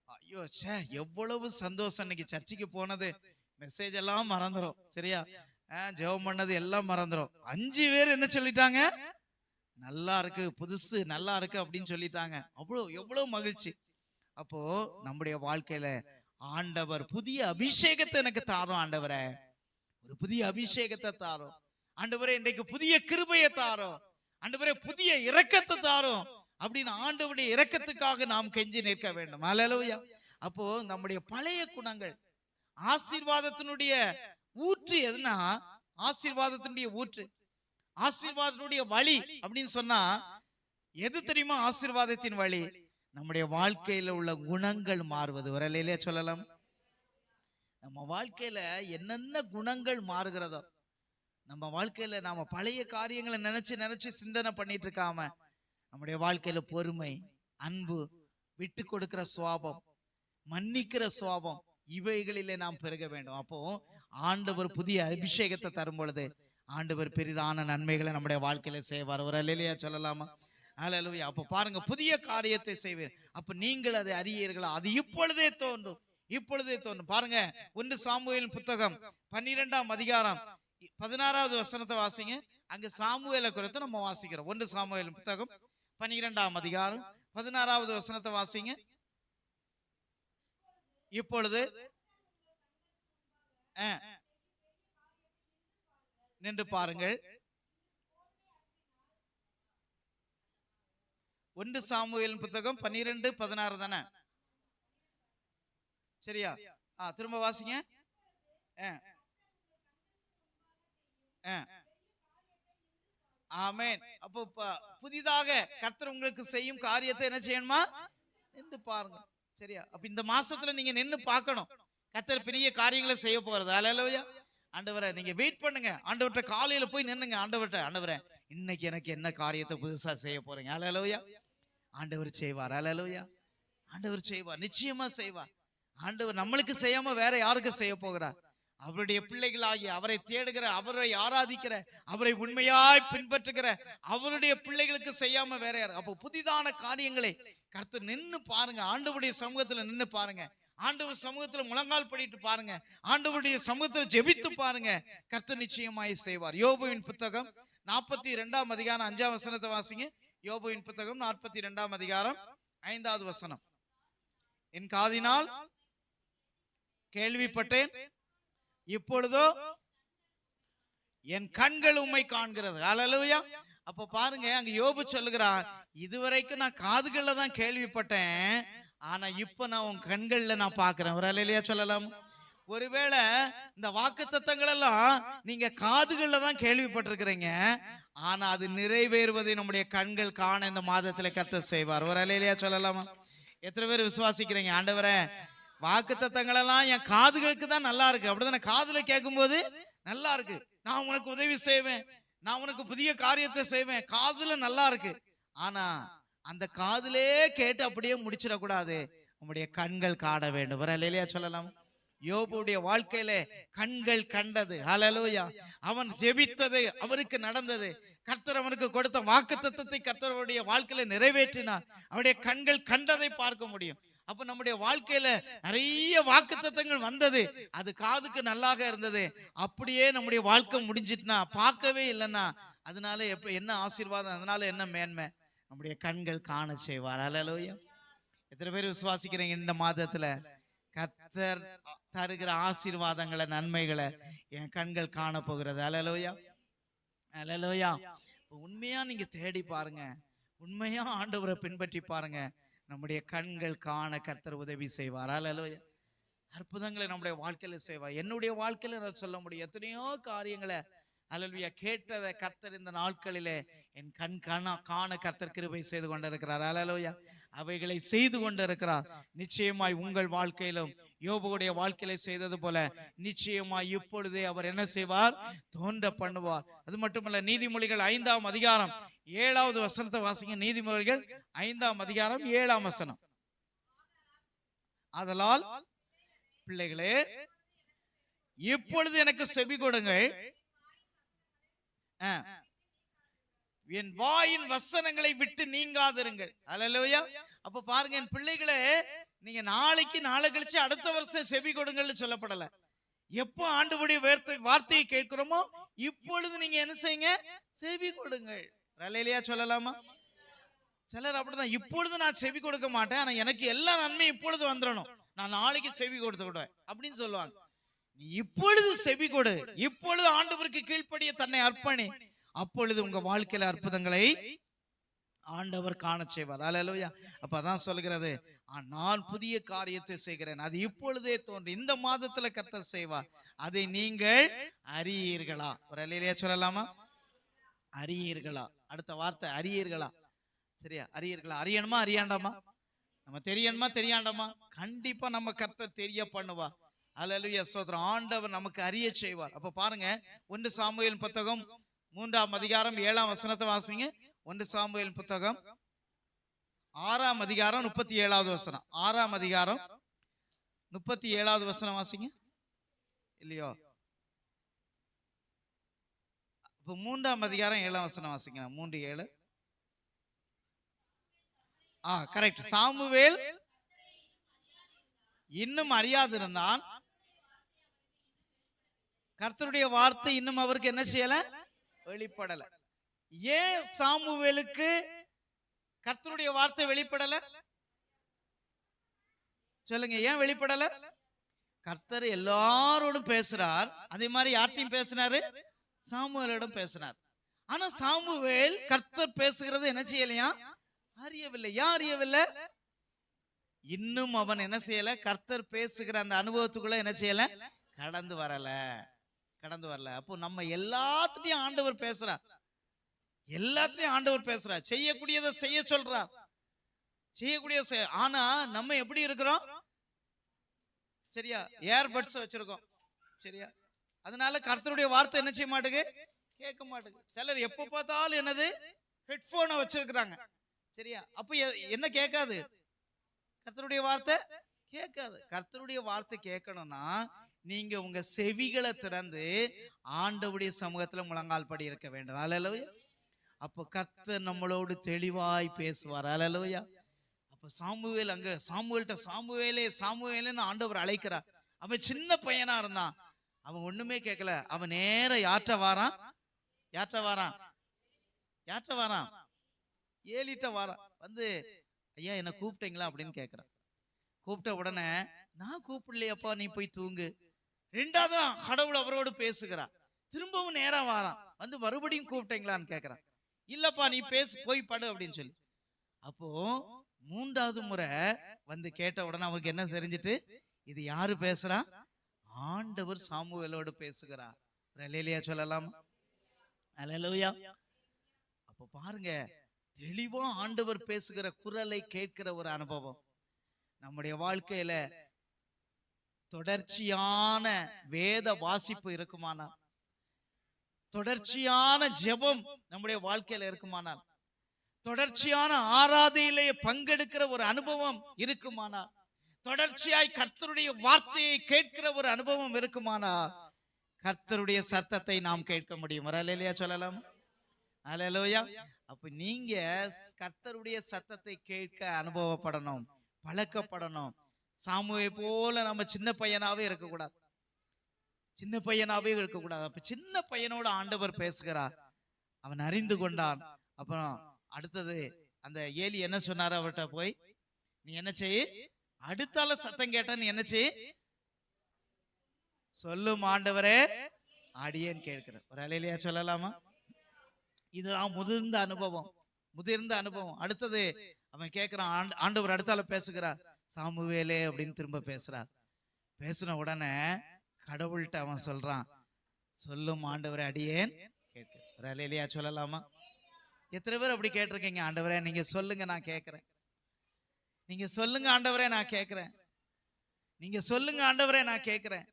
ஐயோ சே, எவ்வளவு சந்தோஷம். இன்னைக்கு சர்ச்சுக்கு போனது, மெசேஜ் எல்லாம் மறந்துடும். சரியா? ஜெபம் பண்ணது எல்லாம் மறந்துடும். 5 பேர் என்ன சொல்லிட்டாங்க? நல்லா இருக்கு, புதுசு நல்லா இருக்கு அப்படின்னு சொல்லிட்டாங்க. எவ்வளவு மகிழ்ச்சி. அப்போ நம்முடைய வாழ்க்கையில ஆண்டவர் புதிய அபிஷேகத்தை எனக்கு தாரும். ஆண்டவரே ஒரு புதிய அபிஷேகத்தை தாரும். ஆண்டவரே இன்றைக்கு புதிய கிருபையை தாரும். ஆண்டவரே புதிய இரக்கத்தை தாரும் அப்படின்னு ஆண்டவருடைய இரக்கத்துக்காக நாம் கெஞ்சி நிற்க வேண்டும். ஹல்லேலூயா. அப்போ நம்முடைய பழைய குணங்கள், ஆசீர்வாதத்தினுடைய ஊற்று எதுனா, ஆசீர்வாதத்தினுடைய ஊற்று, ஆசீர்வாதத்தினுடைய வழி அப்படின்னு சொன்னா எது தெரியுமா? ஆசீர்வாதத்தின் வழி நம்முடைய வாழ்க்கையில உள்ள குணங்கள் மாறுவது. வரலையிலே சொல்லலாம். நம்ம வாழ்க்கையில என்னென்ன குணங்கள் மாறுகிறதோ, நம்ம வாழ்க்கையில நாம பழைய காரியங்களை நினைச்சு சிந்தனை பண்ணிட்டு இருக்காம நம்முடைய வாழ்க்கையில பொறுமை, அன்பு, விட்டு கொடுக்கிற சுவாபம், மன்னிக்கிற சுவாபம், இவைகளிலே நாம் பெருக வேண்டும். அப்போ ஆண்டவர் புதிய அபிஷேகத்தை தரும் பொழுது ஆண்டவர் பெரிதான நன்மைகளை நம்முடைய வாழ்க்கையில செய்வார். ஒரு அல்லேலூயா சொல்லலாமா? ஹல்லேலூயா. அப்ப பாருங்க, புதிய காரியத்தை செய்வீர். அப்ப நீங்கள் அதை அறியீர்களா? அது இப்பொழுதே தோன்றும், இப்பொழுதே தோன்றும். பாருங்க, 1 சாமுவேல் புத்தகம் 12ஆம் அதிகாரம் 16வது வசனத்தை வாசிங்க. அங்க சாமுவேலை குறித்து நம்ம வாசிக்கிறோம். 1 சாமுவேல் புத்தகம் 12ஆம் அதிகாரம் 16வது வசனத்தை வாசிங்க. இப்பொழுது நின்று பாருங்கள். 1 சாமுவேல் புத்தகம் 12:16 தானே? சரியா? திரும்ப வாசிங்க. ஆமென். அப்போ புதிதாக கர்த்தர் உங்களுக்கு செய்யும் காரியத்தை என்ன செய்யணுமா? நின்று பாருங்க. சரியா? அப்ப இந்த மாசத்துல நீங்க நின்னு பார்க்கணும், கர்த்தர் பெரிய காரியங்களை செய்ய போறது. ஹல்லேலூயா. ஆண்டவரே நீங்க வெயிட் பண்ணுங்க. ஆண்டவர்ட்ட காலையில போய் நின்னுங்க. ஆண்டவரே இன்னைக்கு எனக்கு என்ன காரியத்தை புதுசா செய்ய போறீங்க? ஹல்லேலூயா. ஆண்டவர் செய்வார். ஹல்லேலூயா. ஆண்டவர் செய்வார், நிச்சயமா செய்வார். ஆண்டவர் நம்மளுக்கு செய்யாம வேற யாருக்கு செய்ய போகிறார்? அவருடைய பிள்ளைகளாகி அவரை தேடுகிற, அவரை ஆராதிக்கிற, அவரை உண்மையாய் பின்பற்றுகிற அவருடைய பிள்ளைகளுக்கு செய்யாம வேற யார்? அப்போ புதிதான காரியங்களை கர்த்தர் நின்னு பாருங்க. ஆண்டவருடைய சமூகத்துல நின்னு பாருங்க. ஆண்டவர் சமூகத்துல முழங்கால் படிட்டு பாருங்க. ஆண்டவருடைய சமூகத்தில் ஜெபித்து பாருங்க. கர்த்தர் நிச்சயமாய் செய்வார். யோபுவின் புத்தகம் 42 அதிகாரம் 5 வசனத்தை வாசிங்க. யோபுவின் புத்தகம் 42 அதிகாரம் 5 வசனம். என் காதினால் கேள்விப்பட்டேன், இப்பொழுதோ என் கண்கள் உம்மை காண்கிறது. ஹல்லேலூயா. அப்ப பாருங்க, அங்க யோபு சொல்லுகிறான், இதுவரைக்கும் நான் காதுகள்ல தான் கேள்விப்பட்டேன், ஆனா இப்ப நான் உன் கண்கள்ல நான் பாக்குறேன். ஒரு ஹல்லேலூயா சொல்லலாம். ஒருவேளை இந்த வாக்குத்தத்தங்கள் எல்லாம் நீங்க காதுகள்ல தான் கேள்விப்பட்டிருக்கிறீங்க, ஆனா அது நிறைவேறுவதை நம்முடைய கண்கள் காண இந்த மாதத்துல கர்த்தர் செய்வார். ஒரு ஹல்லேலூயா சொல்லலாமா? எத்தனை பேர் விசுவாசிக்கிறீங்க? ஆண்டவரே, வாக்குத்தத்தங்கள் எல்லாம் என் காதுகளுக்கு தான் நல்லா இருக்கு, அப்படிதானே? காதுல கேட்கும் போது நல்லா இருக்கு, நான் உனக்கு உதவி செய்வேன், நான் உனக்கு புதிய காரியத்தை செய்வேன், காதுல நல்லா இருக்கு. ஆனா அந்த காதுலே கேட்டு அப்படியே முடிச்சிடக்கூடாது, நம்முடைய கண்கள் காண வேண்டும். ஒரு ஹல்லேலூயா சொல்லலாம். யோபுடைய வாழ்க்கையில கண்கள் கண்டது. ஹல்லேலூயா. அவன் ஜெபித்தது அவருக்கு நடந்தது. கர்த்தர் அவனுக்கு கொடுத்த வாக்குத்தத்தத்தை கர்த்தருடைய வாழ்க்கையில நிறைவேற்றினார். அவருடைய கண்கள் கண்டதை பார்க்க முடியும். அப்ப நம்முடைய வாழ்க்கையில நிறைய வாக்குத்தத்தங்கள் வந்தது, அது காதுக்கு நல்லாக இருந்தது, அப்படியே நம்முடைய வாழ்க்கை முடிஞ்சிட்டுனா, பார்க்கவே இல்லைன்னா அதனால என்ன ஆசீர்வாதம், அதனால என்ன மேன்மை? நம்முடைய கண்கள் காண செய்வார். ஹல்லேலூயா. எத்தனை பேர் விசுவாசிக்கிறீங்க? இந்த மாதத்துல கர்த்தர் தருகிற ஆசீர்வாதங்களை, நன்மைகளை என் கண்கள் காண போகிறது. ஹல்லேலூயா. ஹல்லேலூயா. உண்மையா நீங்க தேடி பாருங்க, உண்மையா ஆண்டவரை பின்பற்றி பாருங்க, நம்முடைய கண்கள் காண கர்த்தர் உதவி செய்வார். ஹல்லேலூயா. அற்புதங்களை நம்முடைய வாழ்க்கையில செய்வார். என்னுடைய வாழ்க்கையில நான் சொல்ல முடியும் எத்தனையோ காரியங்களை ஹல்லேலூயா கேட்டதை கர்த்தர் இந்த நாட்களிலே என் கண் காண கர்த்தர் கிருபை செய்து கொண்டிருக்கிறார். ஹல்லேலூயா. அவைகளை செய்து கொண்டிருக்கிறார். நிச்சயமாய் உங்கள் வாழ்க்கையிலும் யோபுடைய வாழ்க்கையில செய்தது போல நிச்சயமாய் இப்பொழுதே அவர் என்ன செய்வார்? தோன்ற பண்ணுவார். அது மட்டுமல்ல, நீதிமொழிகள் 5 அதிகாரம் 7 வசனத்தை வாசிங்க. நீதிமொழிகள் 5 அதிகாரம் 7 வசனம். ஆதலால் பிள்ளைகளே, இப்பொழுது எனக்கு செவி கொடுங்கள், என் வாயின் வசனங்களை விட்டு நீங்காதிருங்கள். ஹல்லேலூயா. அப்ப பாருங்க, என் பிள்ளைகளே, நீங்க நாளைக்கு நாளை கழிச்சு அடுத்த வருஷம் செவி கொடுங்கள்னு சொல்லப்படல. எப்போ ஆண்டவருடைய வார்த்தையை கேட்கிறோமோ இப்பொழுது நீங்க என்ன செய்யுங்க? செவி கொடுங்கள். ஹல்லேலூயா சொல்லலாமா? சிலர் அப்படிதான், இப்பொழுது நான் செவி கொடுக்க மாட்டேன், ஆனா எனக்கு எல்லா நன்மையும் இப்பொழுது வந்துடணும், நான் நாளைக்கு செவி கொடுத்துக்கிட்டேன் அப்படின்னு சொல்லுவாங்க. நீ இப்பொழுது செவி கொடு, இப்பொழுது ஆண்டவருக்கு கீழ்ப்படிய தன்னை அர்ப்பணி, அப்பொழுது உங்க வாழ்க்கையில அற்புதங்களை ஆண்டவர் காண செய்வார். ஹல்லேலூயா. அப்ப அதான் சொல்கிறது, நான் புதிய காரியத்தை செய்கிறேன், அது இப்பொழுதே தோன்றி இந்த மாதத்துல கர்த்தர் செய்வார், அதை நீங்கள் அறியீர்களா? ஒரு ஹல்லேலூயா சொல்லலாமா? அறியீர்களா? அடுத்த வார்த்தை அறியீர்களா. சரியா? அறியீர்களா? அறியணுமா அறியாண்டாமா? நம்ம தெரியணுமா தெரியாண்டாமா? கண்டிப்பா நம்ம கர்த்தர் தெரிய பண்ணுவா. ஹல்லேலூயா ஸ்தோத்திரம். ஆண்டவர் நமக்கு அறிய செய்வார். அப்ப பாருங்க, 1 சாமுவேல் புத்தகம் 3 அதிகாரம் 7 வசனத்தை வாசிங்க. 1 சாமுவேல் புத்தகம் 6 அதிகாரம் 37 வசனம். 6 அதிகாரம் 37 வசனம் வாசிங்க. இல்லையோ? இப்ப 3 அதிகாரம் 7 வசனம் வாசிங்க. 3:7. கரெக்ட். சாமுவேல் இன்னும் அறியாதிருந்தான், கர்த்தருடைய வார்த்தை இன்னும் அவருக்கு என்ன செய்யல? வெளிப்படல. ஏன் சாமுவேலுக்கு கர்த்தருடைய வார்த்தை வெளிப்படல? சொல்லுங்க, ஏன் வெளிப்படல? கர்த்தர் எல்லாரோடும் பேசுறார், அதே மாதிரி யார்ட்டையும் பேசினாரு? சாமுவேலிடம் பேசினார். ஆனா சாமுவேல் கர்த்தர் பேசுகிறது என்ன செய்யலையா? அறியவில்லை. ஏன் அறியவில்லை? இன்னும் அவன் என்ன செய்யல? கர்த்தர் பேசுகிற அந்த அனுபவத்துக்குள்ள என்ன செய்யல? கடந்து வரல. அப்போ நம்ம எல்லாத்தையும் ஆண்டவர் பேசுறார், எல்லாத்தையும் ஆண்டவர் பேசுறார், செய்யக்கூடியதை செய்ய சொல்றார், ஆனா நம்ம எப்படி இருக்கிறோம்? சரியா? ஏர்பட்ஸ் வச்சிருக்கோம். சரியா? அதனால கர்த்தருடைய வார்த்தை என்ன செய்ய மாட்டேங்குது? கேட்க மாட்டேங்குது. சிலர் எப்ப பார்த்தாலும் என்னது? ஹெட்போனை வச்சிருக்கிறாங்க. சரியா? அப்ப என்ன கேட்காது? கர்த்தருடைய வார்த்தை கேட்காது. கர்த்தருடைய வார்த்தை கேட்கணும்னா நீங்க உங்க செவிகளை திறந்து ஆண்டவருடைய சமூகத்துல முழங்கால் படி இருக்க வேண்டும். அல்லேலூயா. அப்போ கர்த்தர் நம்மளோடு தெளிவாய் பேசுவார். அல்லேலூயா. அப்ப சாமுவேல் அங்க சாமுவேல்ட்ட சாமுவேலே சாமுவேலேன்னு ஆண்டவர் அழைக்கிறார். அவன் சின்ன பையனா இருந்தான். அவன் ஒண்ணுமே கேட்கல. அவன் நேர யார்ட்ட வாரான்? யார்ட்ட வாரான்? யார்ட்ட வாரான்? ஏலிட்ட வாரான். வந்து ஐயா என்ன கூப்பிட்டீங்களா அப்படின்னு கேட்கிறான். கூப்பிட்ட உடனே நான் கூப்பிடலையப்பா, நீ போய் தூங்கு. ரெண்டாவது கடவுள் அவரோடு பேசுகிறார். திரும்பவும் நேரா வாரான். வந்து மறுபடியும் கூப்பிட்டீங்களான்னு கேட்கிறான். இல்லப்பா நீ பேசு, போய் படு அப்படின்னு சொல்லி. அப்போ மூன்றாவது முறை வந்து கேட்ட உடனே அவருக்கு என்ன தெரிஞ்சிட்டு, இது யாரு பேசுறா? ஆண்டவர் சாமுவேலோடு பேசுகிறார். அல்லேலூயா சொல்லலாம். அல்லேலூயா. அப்ப பாருங்க, தெளிவா ஆண்டவர் பேசுகிற குரலை கேட்கிற ஒரு அனுபவம் நம்முடைய வாழ்க்கையில தொடர்ச்சியான வேத வாசிப்பு இருக்குமானால், தொடர்ச்சியான ஜெபம் நம்முடைய வாழ்க்கையில இருக்குமானால், தொடர்ச்சியான ஆராதனையிலே பங்கெடுக்கிற ஒரு அனுபவம் இருக்குமானால், தொடர்ச்சியாய் கர்த்தருடைய வார்த்தையை கேட்கிற ஒரு அனுபவம் இருக்குமானால், கர்த்தருடைய சத்தத்தை நாம் கேட்க முடியும். அல்லேலூயா சொல்லலாம். அல்லேலூயா. அப்ப நீங்க கர்த்தருடைய சத்தத்தை கேட்க அனுபவப்படணும், பழக்கப்படணும். சாமுவேலை போல நம்ம சின்ன பையனாவே இருக்கக்கூடாது. சின்ன பையனாவே இருக்கக்கூடாது. அப்ப சின்ன பையனோட ஆண்டவர் பேசுகிறார். அவன் அறிந்து கொண்டான். அப்புறம் அடுத்தது அந்த ஏலி என்ன சொன்னாரு அவர்கிட்ட போய், நீ என்ன செய், அடுத்தால சத்தம் கேட்ட நீ என்ன செய், சொல்லும் ஆண்டவரே அடியேன் கேட்கிறேன். ஒரு அல்லேலூயா சொல்லலாமா? இதுதான் முதிர்ந்த அனுபவம், முதிர்ந்த அனுபவம். அடுத்தது அவன் கேட்கிறான், ஆண்டவர் அடுத்தால பேசுகிறார். சாமுவேலே அப்படின்னு திரும்ப பேசுறார். பேசின உடனே கடவுள்கிட்ட அவன் சொல்றான், சொல்லும் ஆண்டவரே அடியேன் கேட்கிறேன். ஒரு அல்லேலூயா சொல்லலாமா? எத்தனை பேர் அப்படி கேட்டிருக்கீங்க? ஆண்டவரே நீங்க சொல்லுங்க நான் கேட்கிறேன். நீங்க சொல்லுங்க ஆண்டவரே நான் கேட்கிறேன். நீங்க சொல்லுங்க ஆண்டவரே நான் கேட்கிறேன்.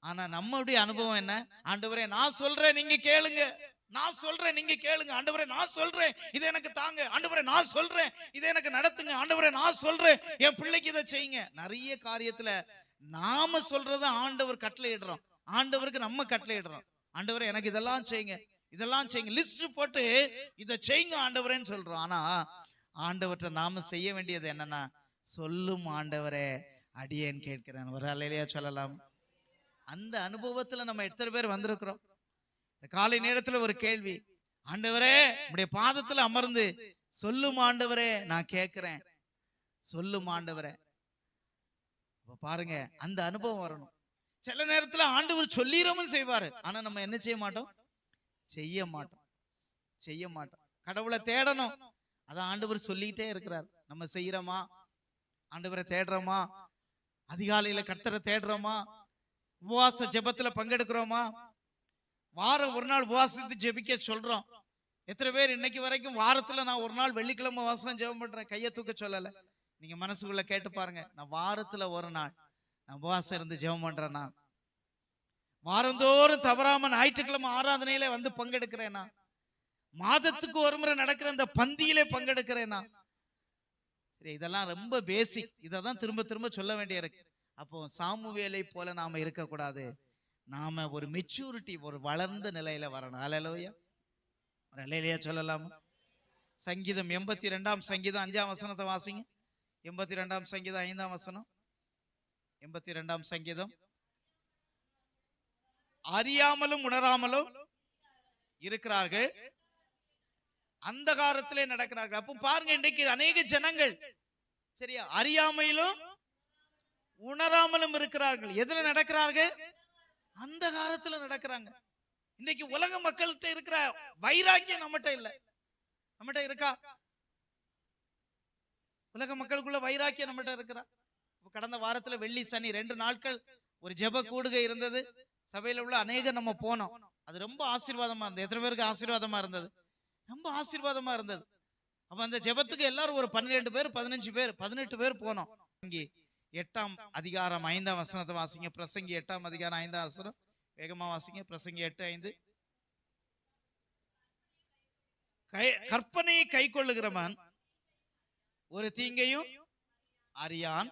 ஆனா நம்மளுடைய அனுபவம் என்ன? ஆண்டவரே நான் சொல்றேன் நீங்க கேளுங்க, நான் சொல்றேன் நீங்க கேளுங்க. ஆண்டவரே நான் சொல்றேன் இதை எனக்கு தாங்க. ஆண்டவரே நான் சொல்றேன் இதை எனக்கு நடத்துங்க. ஆண்டவரே நான் சொல்றேன் என் பிள்ளைக்கு இதை செய்யுங்க. நிறைய காரியத்துல நாம சொல்றத ஆண்டவர் கட்டளை இடுறோம். ஆண்டவருக்கு நம்ம கட்டளை இடுறோம். ஆண்டவரே எனக்கு இதெல்லாம் செய்யுங்க, இதெல்லாம் செய்யுங்க, லிஸ்ட் போட்டு இதை செய்யுங்க ஆண்டவரேன்னு சொல்றோம். ஆனா ஆண்டவர்கிட்ட நாம செய்ய வேண்டியது என்னன்னா, சொல்லும் ஆண்டவரே அடியேன் கேட்கிறேன். ஒரு அல்லேலூயா சொல்லலாம். அந்த அனுபவத்துல நம்ம எத்தனை பேர் வந்திருக்கிறோம்? இந்த காலை நேரத்துல ஒரு கேள்வி, ஆண்டவரே உம்முடைய பாதத்துல அமர்ந்து சொல்லும் ஆண்டவரே நான் கேட்கிறேன், சொல்லும் ஆண்டவரே. பாருங்க, அந்த அனுபவம் வரணும். சில நேரத்துல ஆண்டவர் சொல்லிரவும் செய்வாரு. ஆனா நம்ம என்ன செய்ய மாட்டோம்? செய்ய மாட்டோம், செய்ய மாட்டோம். கடவுளை தேடணும். அதான் ஆண்டவர் சொல்லிட்டே இருக்கிறார். நம்ம செய்யறோமா? ஆண்டவரை தேடுறோமா? அதிகாலையில கர்த்தரை தேடுறோமா? உபவாச ஜெபத்துல பங்கெடுக்கிறோமா? வாரம் ஒரு நாள் உபவாசித்து ஜெபிக்க சொல்றோம். எத்தனை பேர் இன்னைக்கு வரைக்கும் வாரத்துல நான் ஒரு நாள் வெள்ளிக்கிழமை வாசம் ஜெபம் பண்றேன்? கையை தூக்க சொல்லல. நீங்க மனசுக்குள்ள கேட்டு பாருங்க, நான் வாரத்துல ஒரு நாள் நான் உபவாசம் இருந்து ஜெபம் பண்றேன்னா, வாரந்தோறும் தவறாம ஞாயிற்றுக்கிழமை ஆராதனையில வந்து பங்கெடுக்கிறேனா, மாதத்துக்கு ஒரு முறை நடக்கிற இந்த பந்தியிலே பங்கெடுக்கிறேனா? சரி, இதெல்லாம் ரொம்ப பேசிக். இததான் திரும்ப திரும்ப சொல்ல வேண்டிய இருக்கு. அப்போ சாமுவேலை போல நாம இருக்கக்கூடாது. நாம ஒரு மெச்சூரிட்டி, ஒரு வளர்ந்த நிலையில வரணும். அல்லேலூயா. ஒரு அல்லேலூயா சொல்லலாம். சங்கீதம் 82ஆம் சங்கீதம் 5ஆம் வசனத்தை வாசிங்க. 82ஆம் சங்கீதம் 5ஆம் வசனம். 82ஆம் சங்கீதம். அறியாமலும் உணராமலும் இருக்கிறார்கள், அந்தகாரத்திலே நடக்கிறார்கள். அப்ப பாருங்க, இன்றைக்கு அநேக ஜனங்கள் சரியா அறியாமையிலும் உணராமலும் இருக்கிறார்கள். எதுல நடக்கிறார்கள்? அந்தகாரத்துல நடக்கிறாங்க. இன்னைக்கு உலக மக்கள்கிட்ட இருக்கிற வைராக்கியம் நம்மகிட்ட இல்ல. நம்மகிட்ட இருக்கா? உலக மக்களுக்குள்ள வைராக்கியம் நம்மகிட்ட இருக்கிறா? கடந்த வாரத்துல வெள்ளி சனி 2 நாட்கள் ஒரு ஜெப கூடுகை இருந்தது. சபையில உள்ள அநேக நம்ம போனோம். அது ரொம்ப ஆசீர்வாதமா இருந்தது. எத்தனை பேருக்கு ஆசீர்வாதமா இருந்தது? ரொம்ப ஆசீர்வாதமா இருந்தது. அப்ப அந்த ஜெபத்துக்கு எல்லாரும் ஒரு 12 பேர் 15 பேர் 18 பேர் போனோம். 8ஆம் அதிகாரம் 5ஆம் வசனத்தை வாசிங்க. பிரசங்கி 8ஆம் அதிகாரம் 5ஆம் வசனம் வேகமா வாசிங்க. பிரசங்கி 8:5. கற்பனையை கை கொள்ளுகிறவன் ஒரு தீங்கையும் அறியான்,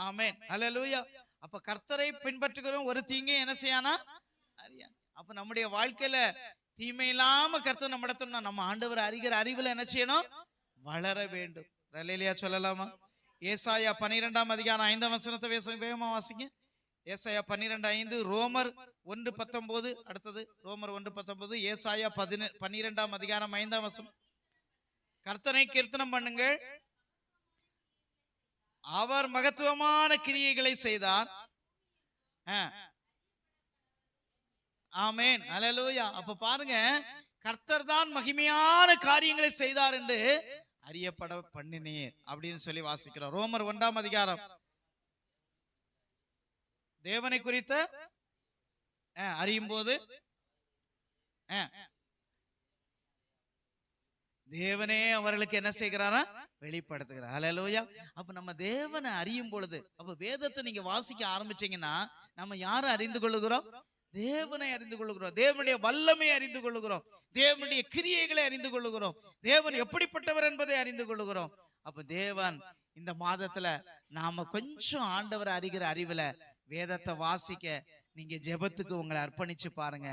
ஆமென். ஹல்லேலூயா. அப்ப கர்த்தரை பின்பற்றுகிறோம், ஒரு தீங்கையும் என்ன செய்யானா அறியான். அப்ப நம்முடைய வாழ்க்கையில தீமை இல்லாம கர்த்தர் நம்ம இடத்துல நம்ம ஆண்டவர் அறிகிற அறிவுல என்ன செய்யணும், வளர வேண்டும். அல்லேலூயா சொல்லலாமா? ஏசாயா 12ஆம் அதிகாரம் 5ஆம் வசனத்தை வேகமா வாசிங்க. ஏசாயா 12:5, ரோமர் 1:19, அடுத்தது ரோமர் 1:19, ஏசாயா 12ஆம் அதிகாரம் 5ஆம் வசனம். கர்த்தரை கீர்த்தனம் பண்ணுங்கள், அவர் மகத்துவமான கிரியைகளை செய்தார். ஆமென். அல்லேலூயா. அப்ப பாருங்க, கர்த்தர் தான் மகிமையான காரியங்களை செய்தார் என்று அறியப்பட பண்ணினீர் அப்படின்னு சொல்லி வாசிக்கிறோம். ரோமர் 1ஆம் அதிகாரம் தேவனை குறித்த அறியும் போது தேவனே அவர்களுக்கு என்ன செய்கிறாரா, வெளிப்படுத்துகிறார். ஹல்லேலூயா. அப்ப நம்ம தேவனை அறியும் பொழுது, அப்ப வேதத்தை நீங்க வாசிக்க ஆரம்பிச்சீங்கன்னா நம்ம யாரை அறிந்து கொள்ளுகிறோம், தேவனை அறிந்து கொள்ளுகிறோம், தேவனுடைய வல்லமை அறிந்து கொள்ளுகிறோம், தேவனுடைய கிரியைகளை அறிந்து கொள்ளுகிறோம், தேவன் எப்படிப்பட்டவர் என்பதை அறிந்து கொள்ளுகிறோம். அப்ப தேவன் இந்த மாதத்துல நாம கொஞ்சம் ஆண்டவர் அறிகிற அறிவுல வேதத்தை வாசிக்க நீங்க ஜெபத்துக்கு உங்களை அர்ப்பணிச்சு பாருங்க.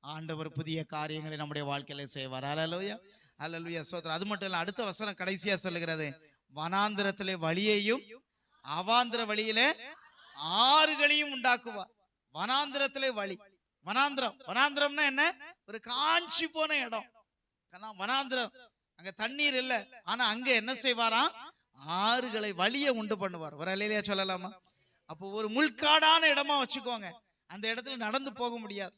ஆண்டவர் புதிய காரியங்களை நம்முடைய வாழ்க்கையில செய்வார். ஹல்லேலூயா, ஹல்லேலூயா, ஸ்தோத்திரம். அது மட்டும் இல்ல, அடுத்த வசனம் கடைசியா சொல்லுகிறது, வனாந்திரத்திலே வழியையும் அவாந்திர வழியிலே ஆறுகளையும் உண்டாக்குவார். வனாந்திரத்திலே வழி, வனாந்திரம்னா என்ன, ஒரு காஞ்சி போன இடம். வனாந்திரம், அங்க தண்ணீர் இல்ல, ஆனா அங்க என்ன செய்வாராம், ஆறுகளை வழியை உண்டு பண்ணுவார். ஒரு அல்லேலூயா சொல்லலாமா? அப்போ ஒரு முள்காடான இடமா வச்சுக்கோங்க, அந்த இடத்துல நடந்து போக முடியாது.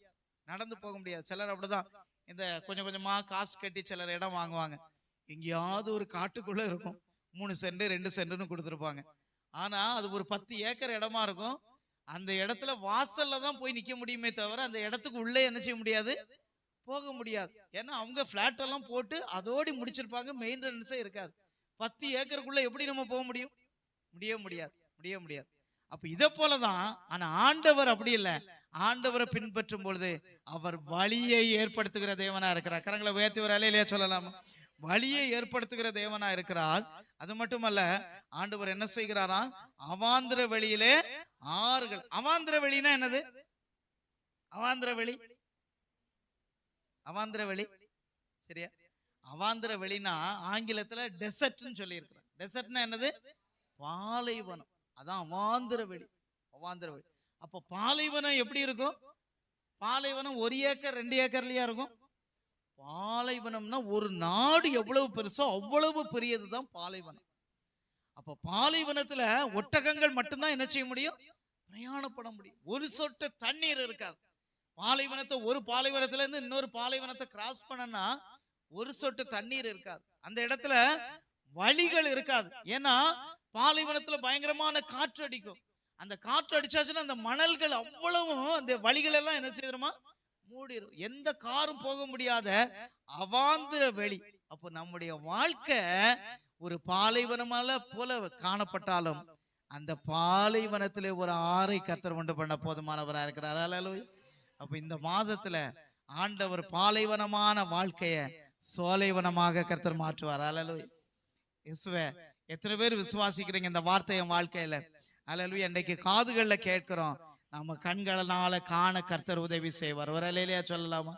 சிலர் அப்படிதான் இந்த கொஞ்சம் கொஞ்சமா காசு கட்டி சிலர் இடம் வாங்குவாங்க. எங்கேயாவது ஒரு காட்டுக்குள்ள இருக்கும், 3 சென்ட் 2 சென்ட்னு கொடுத்துருப்பாங்க. ஆனா அது ஒரு 10 ஏக்கர் இடமா இருக்கும். அந்த இடத்துல வாசல்ல தான் போய் நிக்க முடியுமே தவிர அந்த இடத்துக்கு உள்ளே என்ன செய்ய முடியாது, போக முடியாது. ஏன்னா அவங்க பிளாட் எல்லாம் போட்டு அதோடி முடிச்சிருப்பாங்க, மெயின்டெனன்ஸே இருக்காது. 10 ஏக்கருக்குள்ள எப்படி நம்ம போக முடியும், முடியாது. அப்ப இதை போலதான். ஆனா ஆண்டவர் அப்படி இல்லை. ஆண்டவரை பின்பற்றும் பொழுது அவர் வழியை ஏற்படுத்துகிற தேவனா இருக்கிறார். கரங்களை உயர்த்தி ஒரு அல்லேலூயா சொல்லலாமா? வழியை ஏற்படுத்துகிற தேவனா இருக்கிறார். அது மட்டுமல்ல, ஆண்டவர் என்ன செய்கிறாரா, அவாந்திர வெளியிலே ஆறுகள். அவாந்திர வெளினா என்னது, அவாந்திர வெளி சரியா? அவாந்திர வெளினா ஆங்கிலத்துல டெசர்ட்னு சொல்லி இருக்கிறார். டெசர்ட்னா என்னது, பாலைவனம். அதான் அவாந்திர வெளி. அப்ப பாலைவனம் எப்படி இருக்கும், பாலைவனம் 1 ஏக்கர் 2 ஏக்கர்லயா இருக்கும். பாலைவனம்னா ஒரு நாடு எவ்வளவு பெருசோ அவ்வளவு பெரியதுதான் பாலைவனம். அப்ப பாலைவனத்துல ஒட்டகங்கள் மட்டும்தான் என்ன செய்ய முடியும், பிரயாணப்பட முடியும். ஒரு சொட்டு தண்ணீர் இருக்காது. பாலைவனத்தை, ஒரு பாலைவனத்துல இருந்து இன்னொரு பாலைவனத்தை கிராஸ் பண்ணனா ஒரு சொட்டு தண்ணீர் இருக்காது. அந்த இடத்துல வழிகள் இருக்காது. ஏன்னா பாலைவனத்துல பயங்கரமான காற்று அடிக்கும். அந்த காற்று அடிச்சாச்சுன்னா அந்த மணல்கள் அவ்வளவும் அந்த வழிகள் எல்லாம் என்ன செய்யுமா, மூடிடும். எந்த காரும் போக முடியாத அவாந்திர வெளி. அப்போ நம்முடைய வாழ்க்கை ஒரு பாலைவனமால போல காணப்பட்டாலும் அந்த பாலைவனத்திலே ஒரு ஆறை கர்த்தர் உண்டு பண்ண போதுமானவராக இருக்கிறார். அல்லேலூயா. அப்ப இந்த மாதத்துல ஆண்டவர் பாலைவனமான வாழ்க்கைய சோலைவனமாக கர்த்தர் மாற்றுவார். அல்லேலூயா. இயேசுவே, எத்தனை பேர் விசுவாசிக்கிறீங்க இந்த வார்த்தை என் வாழ்க்கையில? அல்லேலூயா. இன்னைக்கு காதுகள்ல கேட்கிறோம், நம்ம கண்களினால காண கர்த்தர் உதவி செய்வார். ஒரு அல்லேலூயா சொல்லலாமா?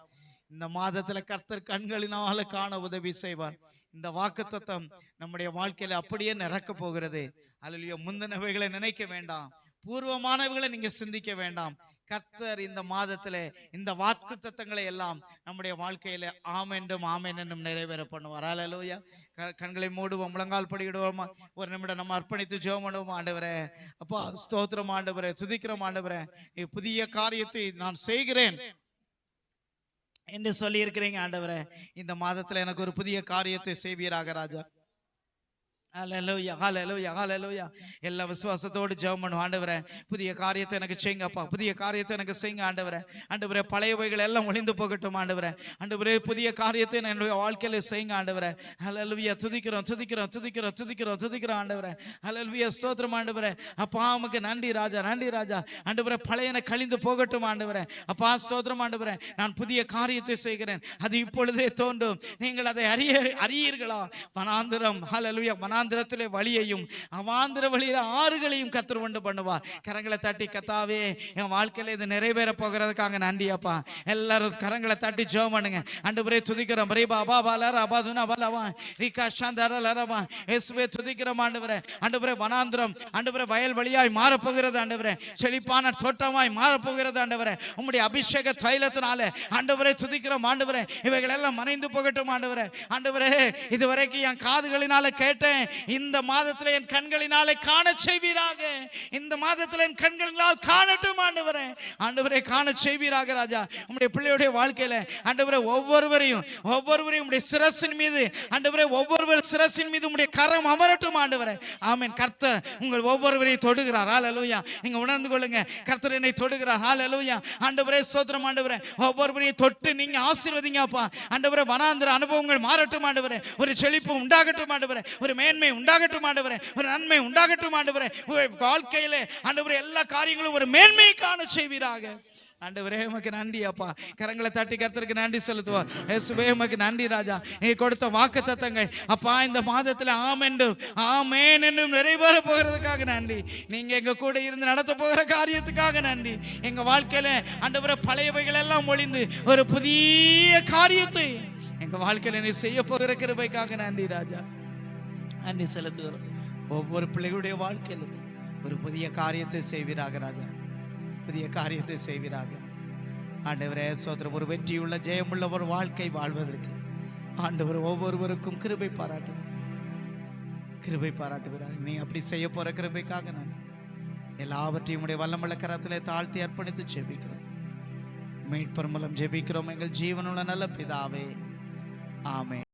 இந்த மாதத்துல கர்த்தர் கண்களினால காண உதவி செய்வார். இந்த வாக்குத்தத்தம் நம்முடைய வாழ்க்கையில அப்படியே நிரக்க போகிறது. அல்லேலூயா. முந்தினவைகளை நினைக்க வேண்டாம், பூர்வமானவைகளை நீங்க சிந்திக்க வேண்டாம். கர்த்தர் இந்த மாதத்திலே இந்த வாக்குத்தத்தங்களை எல்லாம் நம்முடைய வாழ்க்கையில ஆமென்றும் ஆமென் என்றும் நிறைவேற பண்ணுவார். அல்லேலூயா. கண்களை மூடுவோம், முழங்கால் படியிடுவோமா, ஒரு நிமிடம் நம்ம அர்ப்பணித்து ஜெபம் பண்ணுவோம். ஆண்டவரே, அப்பா ஸ்தோத்திரம் ஆண்டவரே, துதிக்கிறோம் ஆண்டவரே, புதிய காரியத்தை நான் செய்கிறேன் என்று சொல்லி இருக்கிறீங்க ஆண்டவரே. இந்த மாதத்துல எனக்கு ஒரு புதிய காரியத்தை செய்வீராக ராஜா. ஹல்லேலூயா, ஹல்லேலூயா, ஹல்லேலூயா. எல்லா விசுவாசத்தோடு ஜெபம் பண்ணுவோம். ஆண்டவரே, புதிய காரியத்தை எனக்கு செய்யுங்கப்பா, புதிய காரியத்தை எனக்கு செய்யுங்க ஆண்டவரே. ஆண்டவரே, பழையவைகள் எல்லாம் ஒளிந்து போகட்டும் ஆண்டவரே. ஆண்டவரே, புதிய காரியத்தை என்னுடைய வாழ்க்கையில செய்யுங்க ஆண்டவரே. ஹல்லேலூயா. துதிக்கிறோம் ஆண்டவரே. ஹல்லேலூயா. ஸ்தோத்திரம் ஆண்டவரே. அப்பா உமக்கு நன்றி ராஜா, நன்றி ராஜா. ஆண்டவரே, பழையன கழிந்து போகட்டும் ஆண்டவரே. அப்பா ஸ்தோத்திரம் ஆண்டவரே. நான் புதிய காரியத்தை செய்கிறேன், அது இப்பொழுதே தோன்றும், நீங்கள் அதை அறியீர்களா? வனாந்திரம், ஹல்லேலூயா, வனாந்திரம் வனாந்திரத்திலே வழியையும் அவாந்திர வழியில ஆறுகளையும் கர்த்தர் உண்டு பண்ணுவார். கரங்களை தட்டி, கர்த்தாவே என் வாழ்க்கையில இது நிறைவேற போகிறதுக்காக நன்றி அப்பா. எல்லாரும் கரங்களை தட்டி ஜெபம் பண்ணுங்க. ஆண்டவரே துதிக்கிறோம். துதிக்கிறோம் ஆண்டவரே. ஆண்டவரே வனாந்திரம் ஆண்டவரே வயல் வழியாய் மாறப்போகிறது ஆண்டவரே. செழிப்பான தோட்டமாய் மாறப்போகிறது ஆண்டவரே. உம்முடைய அபிஷேக தைலத்தினாலே ஆண்டவரே துதிக்கிறோம் ஆண்டவரே. இவைகள் எல்லாம் மறைந்து போகட்டும் ஆண்டவரே. ஆண்டவரே இதுவரைக்கும் என் காதுகளினால கேட்டேன், இந்த மாதத்துல என் கண்களினாலே காண செய்வீராக. இந்த மாதத்துல என் கண்களினால் காணட்டும் ஆண்டவரே. ஆண்டவரே காண செய்வீராக ராஜா. உம்முடைய பிள்ளையுடைய வாழ்க்கையில ஆண்டவரே ஒவ்வொருவரையும் உம்முடைய சிரசின் மீது ஆண்டவரே ஒவ்வொருவர் சிரசின் மீது உம்முடைய கரம் அமரட்டும் ஆண்டவரே. ஆமென். கர்த்தர் உங்கள் ஒவ்வொருவரையும் தொடுகிறார். ஹல்லேலூயா. நீங்க உணர்ந்து கொள்ளுங்க, கர்த்தர் என்னை தொடுகிறார். ஹல்லேலூயா. ஆண்டவரே ஸ்தோத்திரம் ஆண்டவரே. ஒவ்வொருவரையும் தொட்டு நீங்க ஆசீர்வதிங்க அப்பா. ஆண்டவரே வனாந்திர அனுபவங்கள் மாறட்டும் ஆண்டவரே. ஒரு செழிப்பு உண்டாகட்டும் ஆண்டவரே. ஒரு மேன்மை உண்டாகட்டும் ஆண்டவரே. ஒரு நன்மை உண்டாகட்டும் ஆண்டவரே. வாழ்க்கையிலே ஆண்டவரே எல்லா காரியங்களும் ஒரு மேன்மை காண செய்வீராக. ஆண்டவரே உமக்கு நன்றி அப்பா. கரங்களை தட்டி கர்த்தருக்கு நன்றி செலுத்துவார். இயேசுவே உமக்கு நன்றி ராஜா. நீ கொடுத்த வாக்குத்தத்தங்கள் அப்பா இந்த மாதத்துல ஆமென் என்றும் நிறைவேற போகிறதுக்காக நன்றி. நீங்க எங்க கூட இருந்து நடத்த போகிற காரியத்துக்காக நன்றி. எங்க வாழ்க்கையில ஆண்டவரே பழையவைகள் எல்லாம் ஒளிந்து ஒரு புதிய காரியத்தை எங்க வாழ்க்கையில நீ செய்ய போகிற கிருபைக்காக நன்றி ராஜா. நன்றி செலுத்துகிறோம். ஒவ்வொரு பிள்ளைகளுடைய வாழ்க்கையில ஒரு புதிய காரியத்தை செய்வீராக ராஜா. புதிய காரியத்தை செய்வீராக ஆண்டவரே. சோதரம் ஒரு வெற்றியுள்ள ஜெயமுள்ள ஒரு வாழ்க்கை வாழ்வதற்கு ஆண்டவர் ஒவ்வொருவருக்கும் கிருபை பாராட்டுகிறார். நீ அப்படி செய்ய போற கிருபைக்காக நான் எல்லாவற்றையும் உடைய வல்லமுள்ள கரத்திலே தாழ்த்தி அர்ப்பணித்து ஜெபிக்கிறோம். மீட்பர் மூலம் ஜெபிக்கிறோம் எங்கள் ஜீவனுள்ள நல்ல பிதாவே. ஆமென்.